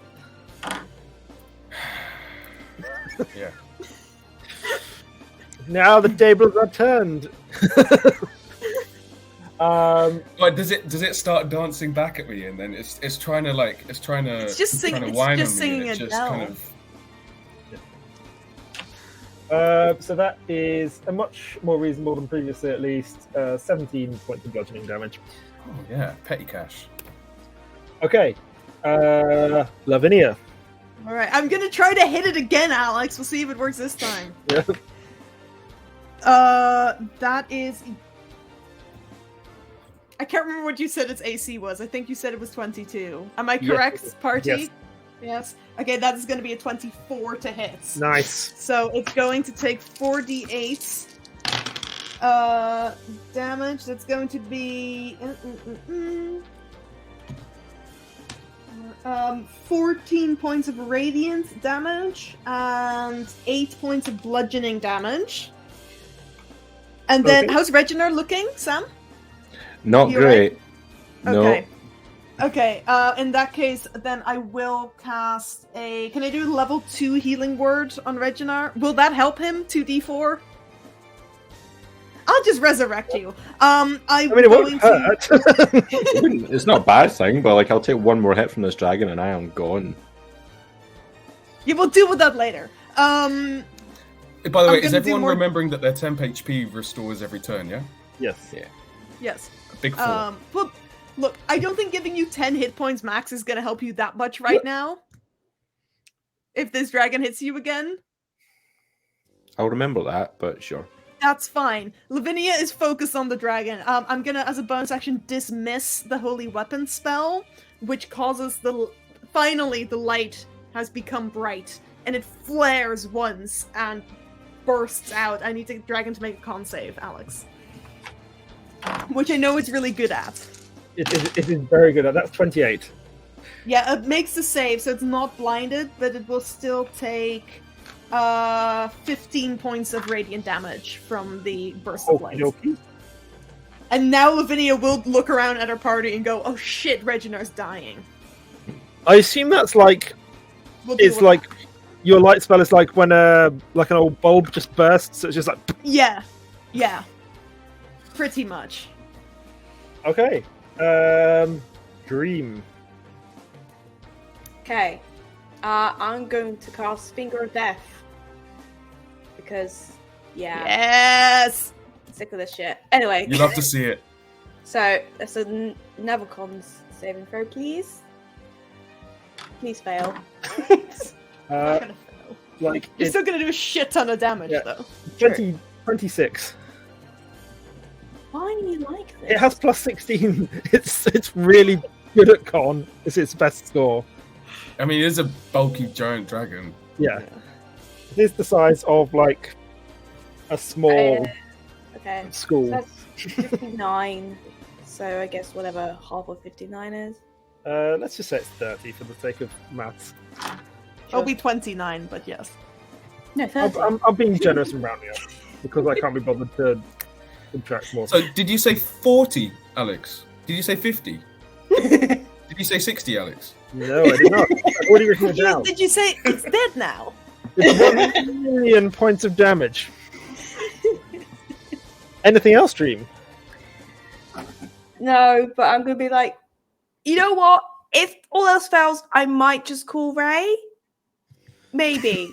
Yeah. Now the tables are turned. Like, does it start dancing back at me and then it's trying to It's just trying to whine just on me singing and it just Adele. kind of So that is a much more reasonable than previously, at least 17 points of bludgeoning damage. oh yeah, petty cash. Okay, Lavinia. All right, I'm gonna try to hit it again, Alex. We'll see if it works this time. Yeah. That is. I can't remember what you said its AC was. I think you said it was 22. Am I correct, party? Yes. Yes. Okay, that is going to be a 24 to hit. Nice. So it's going to take 4d8 damage. That's going to be 14 points of radiant damage and 8 points of bludgeoning damage. And then, Okay. how's Reginar looking, Sam? Not You great. No. Okay. Okay, in that case, then I will cast a... Can I do level 2 healing word on Reginar? Will that help him? 2d4? I'll just resurrect you. I mean, it won't hurt. It's not a bad thing, but like I'll take one more hit from this dragon and I am gone. You will deal with that later. By the I'm way, is gonna do everyone more- remembering that their temp HP restores every turn? Yeah. Yes. Yeah. Yes. A big 4. Well, look, I don't think giving you 10 hit points max is going to help you that much right now. If this dragon hits you again, I'll remember that, but sure. that's fine. Lavinia is focused on the dragon. I'm going to, as a bonus action, dismiss the holy weapon spell, which causes finally the light has become bright, and it flares once and bursts out. I need the dragon to make a con save, Alex. Which I know it's really good at. It is very good. That's 28. Yeah, it makes the save, so it's not blinded, but it will still take 15 points of radiant damage from the burst of light. Okey-dokey. And now Lavinia will look around at her party and go, "Oh shit, Reginar's dying." I assume that's like We'll deal it's with like that. your light spell is like when like an old bulb just bursts. So it's just like Yeah, pretty much. okay. Dream. Okay. I'm going to cast Finger of Death. Because, yeah, Yes. sick of this shit. Anyway, You love to see it. so that's another cons saving throw, please. Please fail. Uh, Gonna fail. like You're it's still gonna do a shit ton of damage, Yeah. though. 26. Why do you like this? It has plus 16. It's really good at con. It's its best score. I mean, it is a bulky giant dragon. Yeah. It is the size of like a small Okay. school. So that's 59. So I guess whatever half of 59 is. Let's just say it's 30 for the sake of maths. It'll be 29, but yes. No, 30. I'm being generous and rounding up because I can't be bothered to subtract more. So, did you say 40, Alex? Did you say 50? Did you say 60, Alex? No, I did not. I've already written it down. Did you say it's dead now? It's 1 million points of damage. Anything else, Dream? No, but I'm gonna be like, you know what? If all else fails, I might just call Ray. Maybe.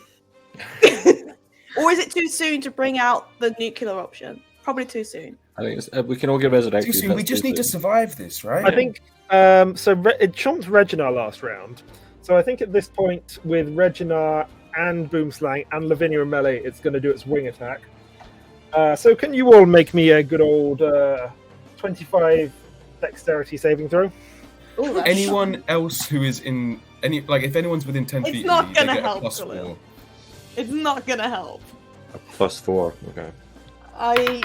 Or is it too soon to bring out the nuclear option? Probably too soon. I think it's, we can all get resurrected. Too soon. We just need to survive this, right? I think it chomped Reginar last round. So I think at this point, with Reginar and Boomslang and Lavinia and Melee, it's going to do its wing attack. So can you all make me a good old 25 dexterity saving throw? Ooh, that's Anyone else who is in any if anyone's within 10 It's feet not of me, they gonna get a help, plus Khalil. 4. It's not gonna help. +4. Okay. I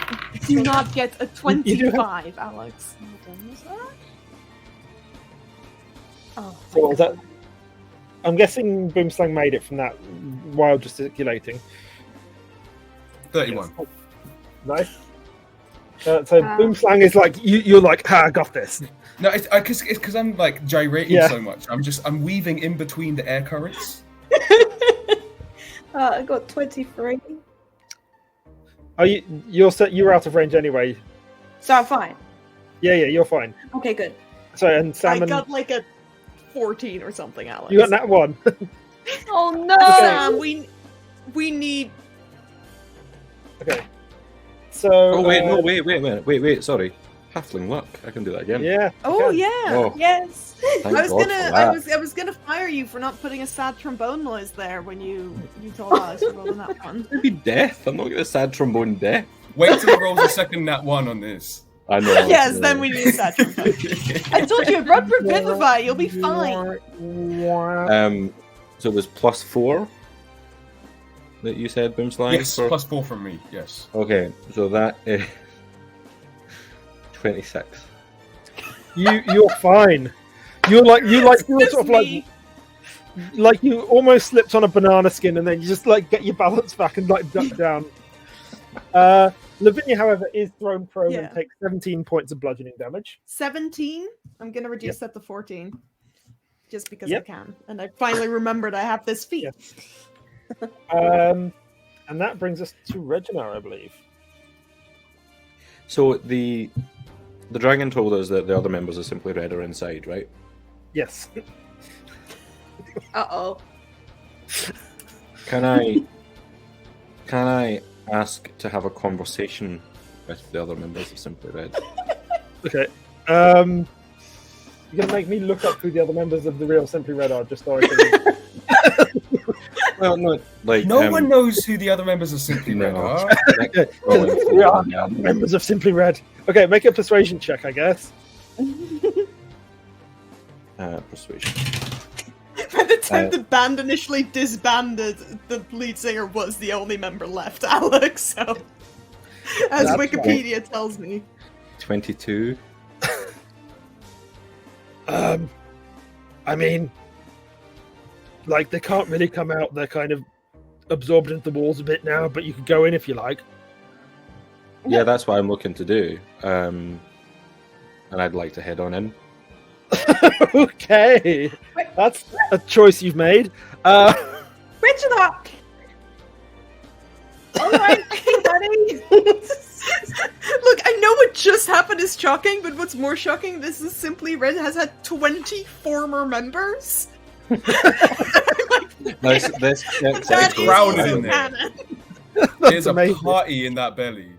do not get a You do have- 25, Alex. Oh, So what was that? I'm guessing Boomslang made it from that while gesticulating. 31. Nice. So Boomslang is like you're like, I got this. No, it's because I'm like gyrating Yeah. so much. I'm weaving in between the air currents. I got 23. Oh, you're out of range anyway. So I'm fine. Yeah, you're fine. Okay, good. So and Sam I and got like a 14 or something, Alex. you got that one. Oh no! Sam, we need. Okay. So. Oh wait, no, wait a minute. Wait. Sorry, halfling luck. I can do that again. Yeah. Oh okay. yeah. Oh, Yes. thank I was God gonna, for I that. was gonna fire you for not putting a sad trombone noise there when you told us to roll that one. It'd be death. I'm not gonna sad trombone death. Wait till he rolls a second nat 1 on this. I know. Yes, then we need a sad trombone. I told you, run Revivify, you'll be fine. So it was +4 that you said, Boomslang? Yes, for- plus 4 from me. Yes. Okay, so that is 26. You're fine. You were sort Just of me. like you almost slipped on a banana skin, and then you just like get your balance back and like duck down. Lavinia, however, is thrown prone Yeah. and takes 17 points of bludgeoning damage. 17. I'm gonna reduce that to 14, just because Yep. I can. And I finally remembered I have this feat. And that brings us to Reginar, I believe. So the dragon told us that the other members of Simply Red are inside, right? Yes. Uh-oh. Can I ask to have a conversation with the other members of Simply Red? Okay. You're gonna make me look up who the other members of the real Simply Red are, just so I can. Well, no, like No one knows who the other members of Simply Red No. are. We are now the members of Simply Red. Okay, make a persuasion check, I guess. Persuasion. By the time the band initially disbanded, the lead singer was the only member left, Alex. So, as That's Wikipedia tells me. 22. I mean, like, they can't really come out. They're kind of absorbed into the walls a bit now, but you could go in if you like. Yeah, that's what I'm looking to do. And I'd like to head on in. Okay, that's a choice you've made. Reginald! Alright, buddy! Look, I know what just happened is shocking, but what's more shocking, this is Simply Red has had 20 former members. This That is crowded so in there. canon. There's a amazing. party in that belly.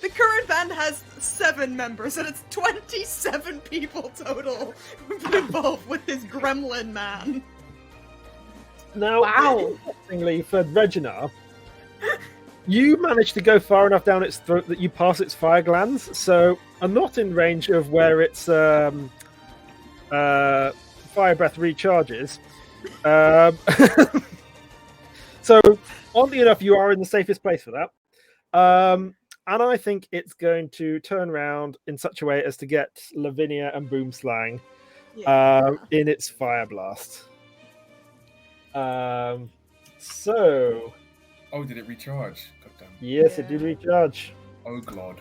The current band has 7 members, and it's 27 people total who've been involved with this gremlin man. Now, Wow. interestingly, for Reginar, you managed to go far enough down its throat that you pass its fire glands, so are not in range of where its fire breath recharges. So, oddly enough, you are in the safest place for that. And I think it's going to turn around in such a way as to get Lavinia and Boomslang in its fire blast. So, Oh, did it recharge? Goddamn. yes, it did recharge. Oh, God.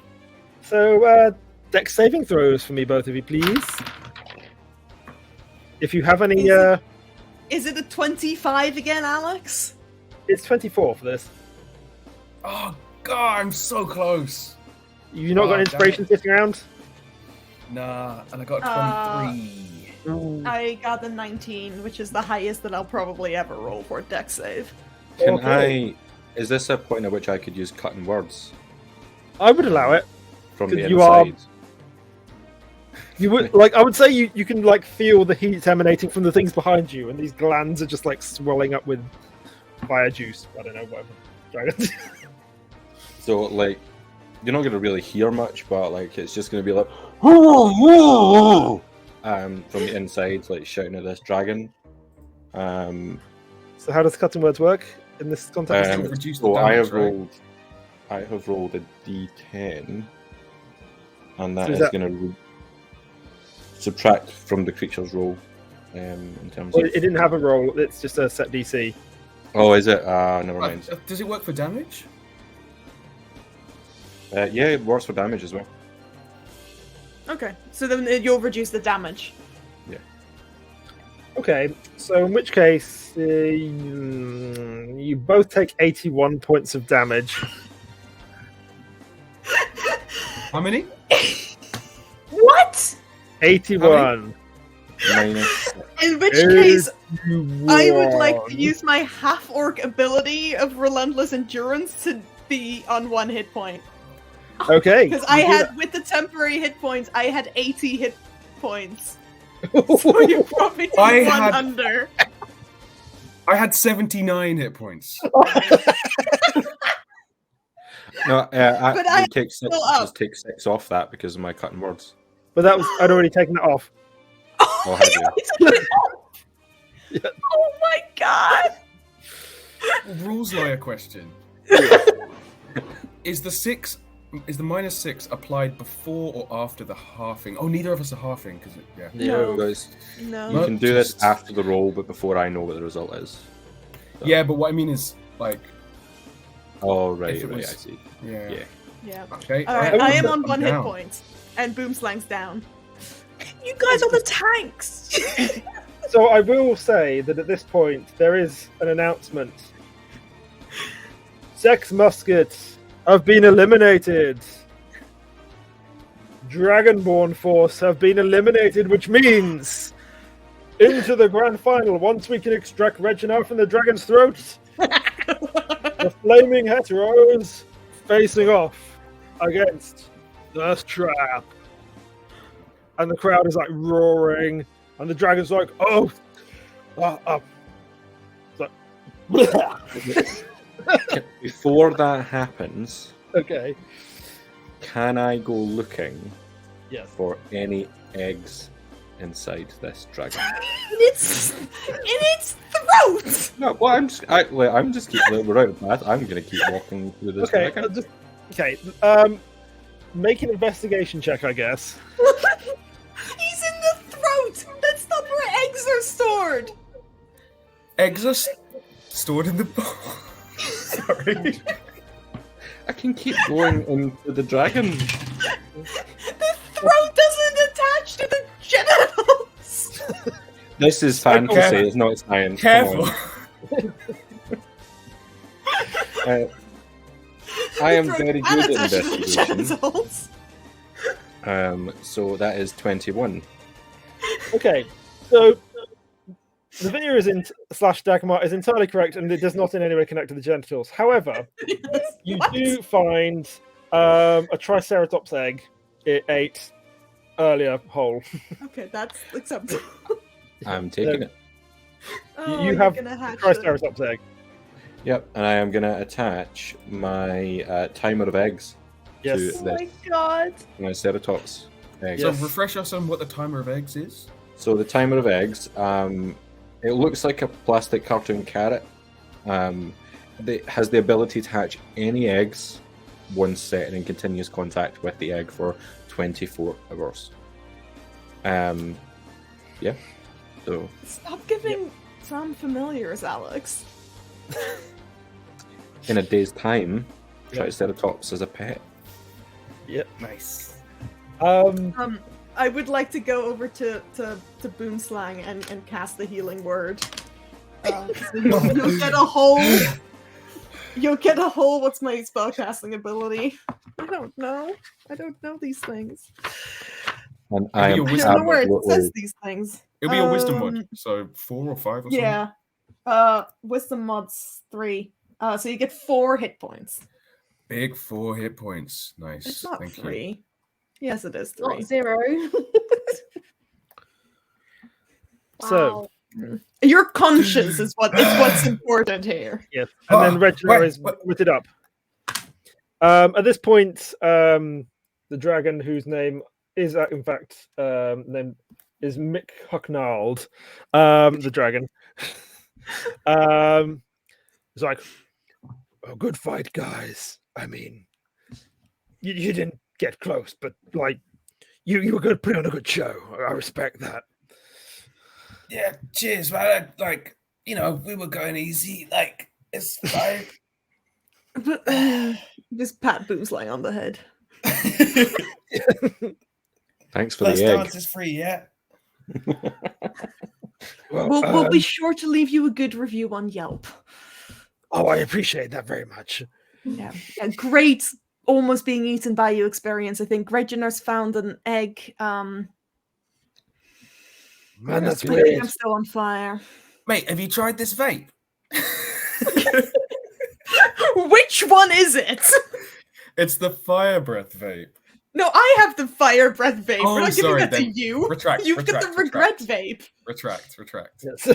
So, dex saving throws for me, both of you, please. If you have any, Is it a 25 again, Alex? it's 24 for this. Oh, God, I'm so close. You've not got damn inspiration it. sitting around? Nah, and I got 23. I got a 19, which is the highest that I'll probably ever roll for a dex save. Can Okay. Is this a point at which I could use cutting words I would allow it. from the 'Cause you are- inside? You would like. I would say you can like feel the heat emanating from the things behind you, and these glands are just like swelling up with fire juice. I don't know, whatever. Dragons. So, like, you're not going to really hear much, but, like, it's just going to be like, from the inside, like, shouting at this dragon. So how does cutting words work in this context? Reduce the So I damage, have right? rolled a d10, and that So is is that- going to subtract from the creature's roll. In terms Well, of... it didn't have a roll. It's just a set DC. Oh, is it? Never mind. Does it work for damage? Yeah, it works for damage as well. Okay, so then you'll reduce the damage. Okay, so in which case you both take 81 points of damage. How many? What? 81. Minus. In which case, I would like to 81. use my half-orc ability of Relentless Endurance to be on 1 hit point. Okay. Because you I do had, with the temporary hit points, I had 80 hit points. So you probably took I one had- under. I had 79 hit points. No, But I you take six, still up. just take 6 off that because of my cutting words. But that was I'd already taken it off. Oh, have you? Yeah. Oh my god! Rules lawyer question. Is the 6 is the -6 applied before or after the halving? Oh, neither of us are halving because yeah. No. Guys, No. you can do this after the roll, but before I know what the result is. So- Yeah, but what I mean is like. Oh right, If it right. was- I see. Yeah. Yeah. Yeah. Okay. All right, I am on I'm 1 hit down. point, and Boomslang's down. You guys are the tanks. So I will say that at this point there is an announcement. Sex muskets have been eliminated. Dragonborn Force have been eliminated, which means into the grand final, once we can extract Reginald from the dragon's throat, the Flaming Heteros facing off against the Trap. And the crowd is like roaring, and the dragon's like, oh, it's like, Before that happens, okay, can I go looking yes. for any eggs inside this dragon? In its throat. No, well, I'm just keeping. We're out of path. I'm gonna keep walking through this Okay, dragon. Make an investigation check, I guess. He's in the throat. That's not where eggs are stored. Eggs are stored in the bowl. Sorry. I can keep going into the dragon. The throat doesn't attach to the genitals. This is fantasy. Careful. It's not science. Careful. Come on. I am very good at Unattached to the investigation. genitals. So that is 21. Okay, so the video is in /Dagmar is entirely correct, and it does not in any way connect to the genitals. However, you What? do find a Triceratops egg it ate earlier whole. Okay, that's acceptable. I'm taking it. Oh, You you're have gonna hatch it. Triceratops egg. Yep, and I am going to attach my timer of eggs Yes. to Oh this my god. Triceratops egg. So Yes. refresh us on what the timer of eggs is. So the timer of eggs, it looks like a plastic cartoon carrot. It has the ability to hatch any eggs once set in continuous contact with the egg for 24 hours. Yeah. So Stop giving Sam familiars, Alex. in a day's time, Yeah. Triceratops as a pet. Yep. Nice. I would like to go over to Boomslang and cast the healing word. So you'll get a whole. You'll get a whole. What's my spellcasting ability? I don't know. I don't know these things. And I Maybe am a I wisdom don't know where it absolutely- says these things. It'll be a wisdom Um, mod, so 4 or 5 or something. Yeah. Wisdom mod's 3. So you get 4 hit points. Big 4 hit points. Nice. It's not Thank you. 3. Yes, it is 3. Not 0. So- Wow. Your conscience is what's important here. Yes, and then Oh, Reginald wait, is what- witted up. At this point, the dragon, whose name is in fact name is Mick Hucknald, the dragon, is like, "Oh, good fight, guys. I mean, you didn't get close, but like, you were good, put on a good show. I respect that." Yeah, cheers, man. Like, you know, we were going easy. Like, it's fine. Just pat Boomslang on the head. Thanks for First the egg. dance is free, yeah. Well, We'll be sure to leave you a good review on Yelp. oh, I appreciate that very much. Yeah, a great almost being eaten by you experience. I think Reginars found an egg. Man, that's I think weird. I'm still on fire. Mate, have you tried this vape? Which one is it? It's the fire breath vape. No, I have the fire breath vape. Oh, We're not giving sorry, that to then you. retract, You've got the retract, regret vape. Retract. Yes.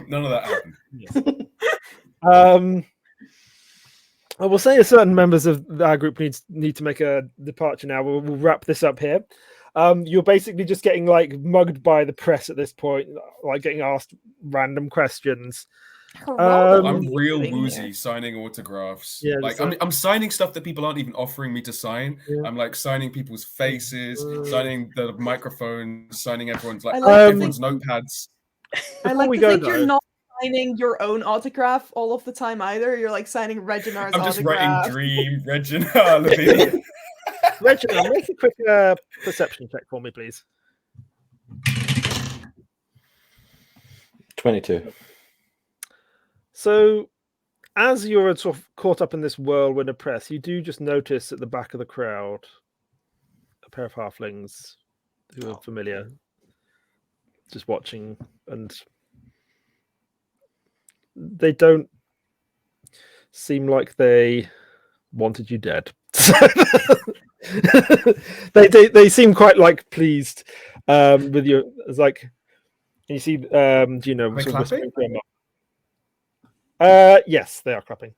None of that happened. I will say certain members of our group need to make a departure now. We'll wrap this up here. You're basically just getting like mugged by the press at this point, like getting asked random questions. Geraldo, what are I'm you real doing woozy here? signing autographs. Yeah, Like just I'm signing stuff that people aren't even offering me to sign. Yeah. I'm like signing people's faces, signing the microphones, signing everyone's like I like to everyone's think- notepads. I Before like we to go, think you're though- not signing your own autograph all of the time either. You're like signing Reginar's I'm just autograph. writing Dream, Regina, Lavinia. Reginald, make a quick perception check for me, please. 22. So, as you're sort of caught up in this whirlwind of press, you do just notice at the back of the crowd a pair of halflings who are familiar, just watching, and they don't seem like they wanted you dead. They seem quite like pleased with your. It's like you see, do you know? Are they sort of whispering clapping? to them. Yes, they are clapping.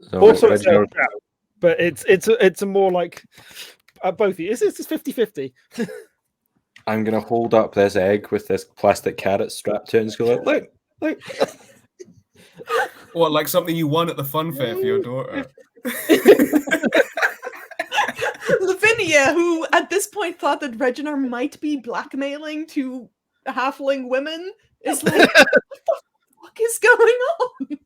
So Also, it's Reginald, but it's a more like both of you. It's 50-50. I'm gonna hold up this egg with this plastic carrot strapped to it and just go like, look. Or like something you won at the fun fair for your daughter. Lavinia, who at this point thought that Reginar might be blackmailing two halfling women, is like, what the fuck is going on?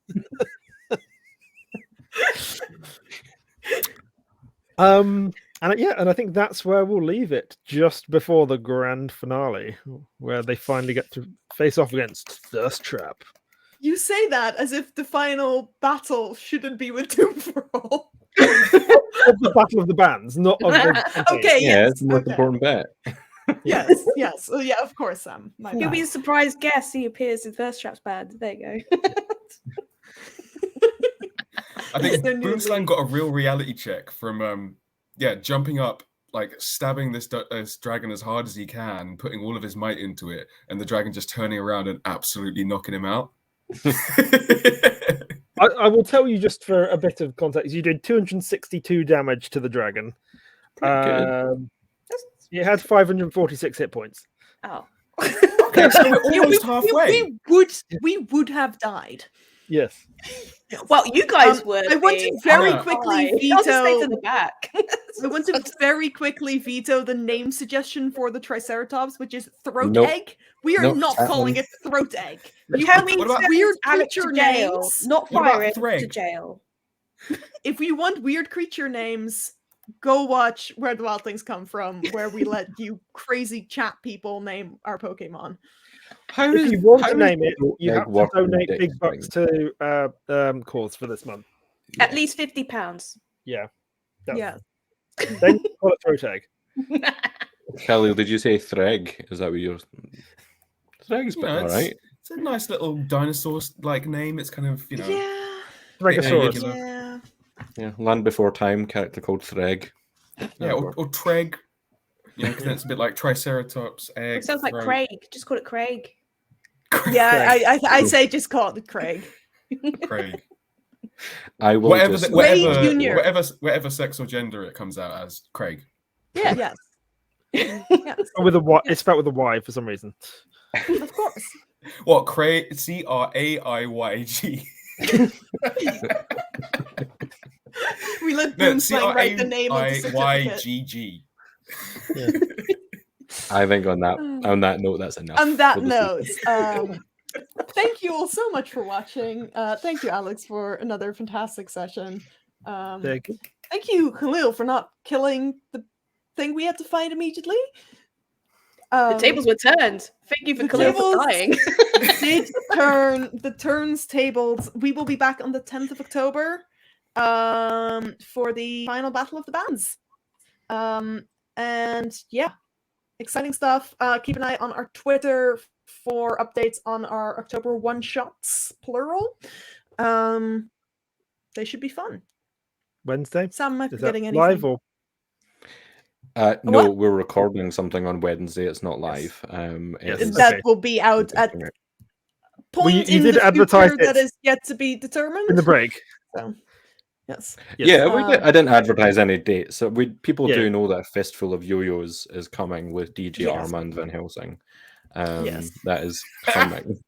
And I think that's where we'll leave it, just before the grand finale, where they finally get to face off against Thirst Trap. You say that as if the final battle shouldn't be with Doom for All. Of the Battle of the Bands, not of the campaign. Okay, Yeah, yes. it's the most Okay. important bit. Yes, yes. Oh, yeah, of course, Sam. My He'll be a bad. surprise guest. He appears in Thirst Trap's band. There you go. I think So new Boomslang league. got a real reality check from jumping up, like stabbing this dragon as hard as he can, putting all of his might into it, and the dragon just turning around and absolutely knocking him out. I will tell you just for a bit of context. You did 262 damage to the dragon. Pretty good. You had 546 hit points. Oh. Okay, so we're Yeah, almost halfway. we would have died. Yes. Well, you guys would. I want to be. very Yeah. quickly I'll just stay to veto. the back. I want to very quickly veto the name suggestion for the Triceratops, which is Throat Nope. Egg. We are Nope, not that calling one. it Throat Egg. Can we What about send weird Alex creature to jail? names? Not What about fire him to Threg? jail. If you want weird creature names, go watch Where the Wild Things Come From, where we let you crazy chat people name our Pokemon. How If is you want how to is name it, you egg have to working donate dick big bucks thing? to cause for this month. At least £50. Yeah. That's- Yeah. Then you call it Throat Egg. Khalil, did you say Threg? Is that what you're? Threg's Yeah, all right. It's a nice little dinosaur-like name. It's kind of, Yeah. Regosaurus. Yeah. Yeah. Yeah, Land Before Time character called Threg. Yeah, or Treg. Yeah, because it's a bit like Triceratops, egg. It sounds like throat. Craig. Just call it Craig. Yeah, I'd say just call it Craig. Craig. I will Whatever, just Ray whatever, Jr.. whatever sex or gender it comes out as, Craig. Yeah. Yes. Yes. With a Y, it's spelled with a Y for some reason. Of course. What, Craig? CRAIYG. We let No, Boomslang write the name of the certificate. CRAIYGG. I think on that note, that's enough. On that for this note, evening. thank you all so much for watching. Thank you, Alex, for another fantastic session. Big. Thank you, Khalil, for not killing the thing we had to fight immediately. The tables were turned. Thank you for the Khalil for tables- dying. did turn the turns tables. We will be back on the 10th of October for the final battle of the bands. And yeah, exciting stuff. Keep an eye on our Twitter for updates on our October one shots, plural. They should be fun. Wednesday. Sam, am I Is that forgetting anything? live or No, What? we're recording something on Wednesday. It's not live. Yes. It's That Okay. will be out at coming out. point you in did the advertise future that it is yet to be determined. in the break? So, yes. Yes. Yeah, I didn't advertise any dates. So people Yeah. do know that Fistful of Yo-Yos is coming with DJ Yes. Armand Van Helsing. Yes. That is coming.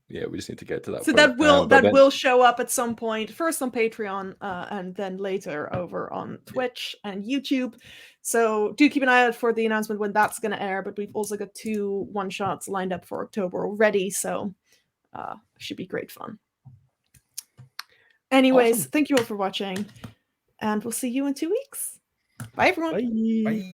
Yeah, we just need to get to that. So point. that will But then- will show up at some point, first on Patreon, and then later over on Twitch and YouTube. So do keep an eye out for the announcement when that's going to air. But we've also got 2 one-shots lined up for October already, so should be great fun. Anyways, Awesome. thank you all for watching, and we'll see you in 2 weeks. Bye, everyone. Bye. Bye.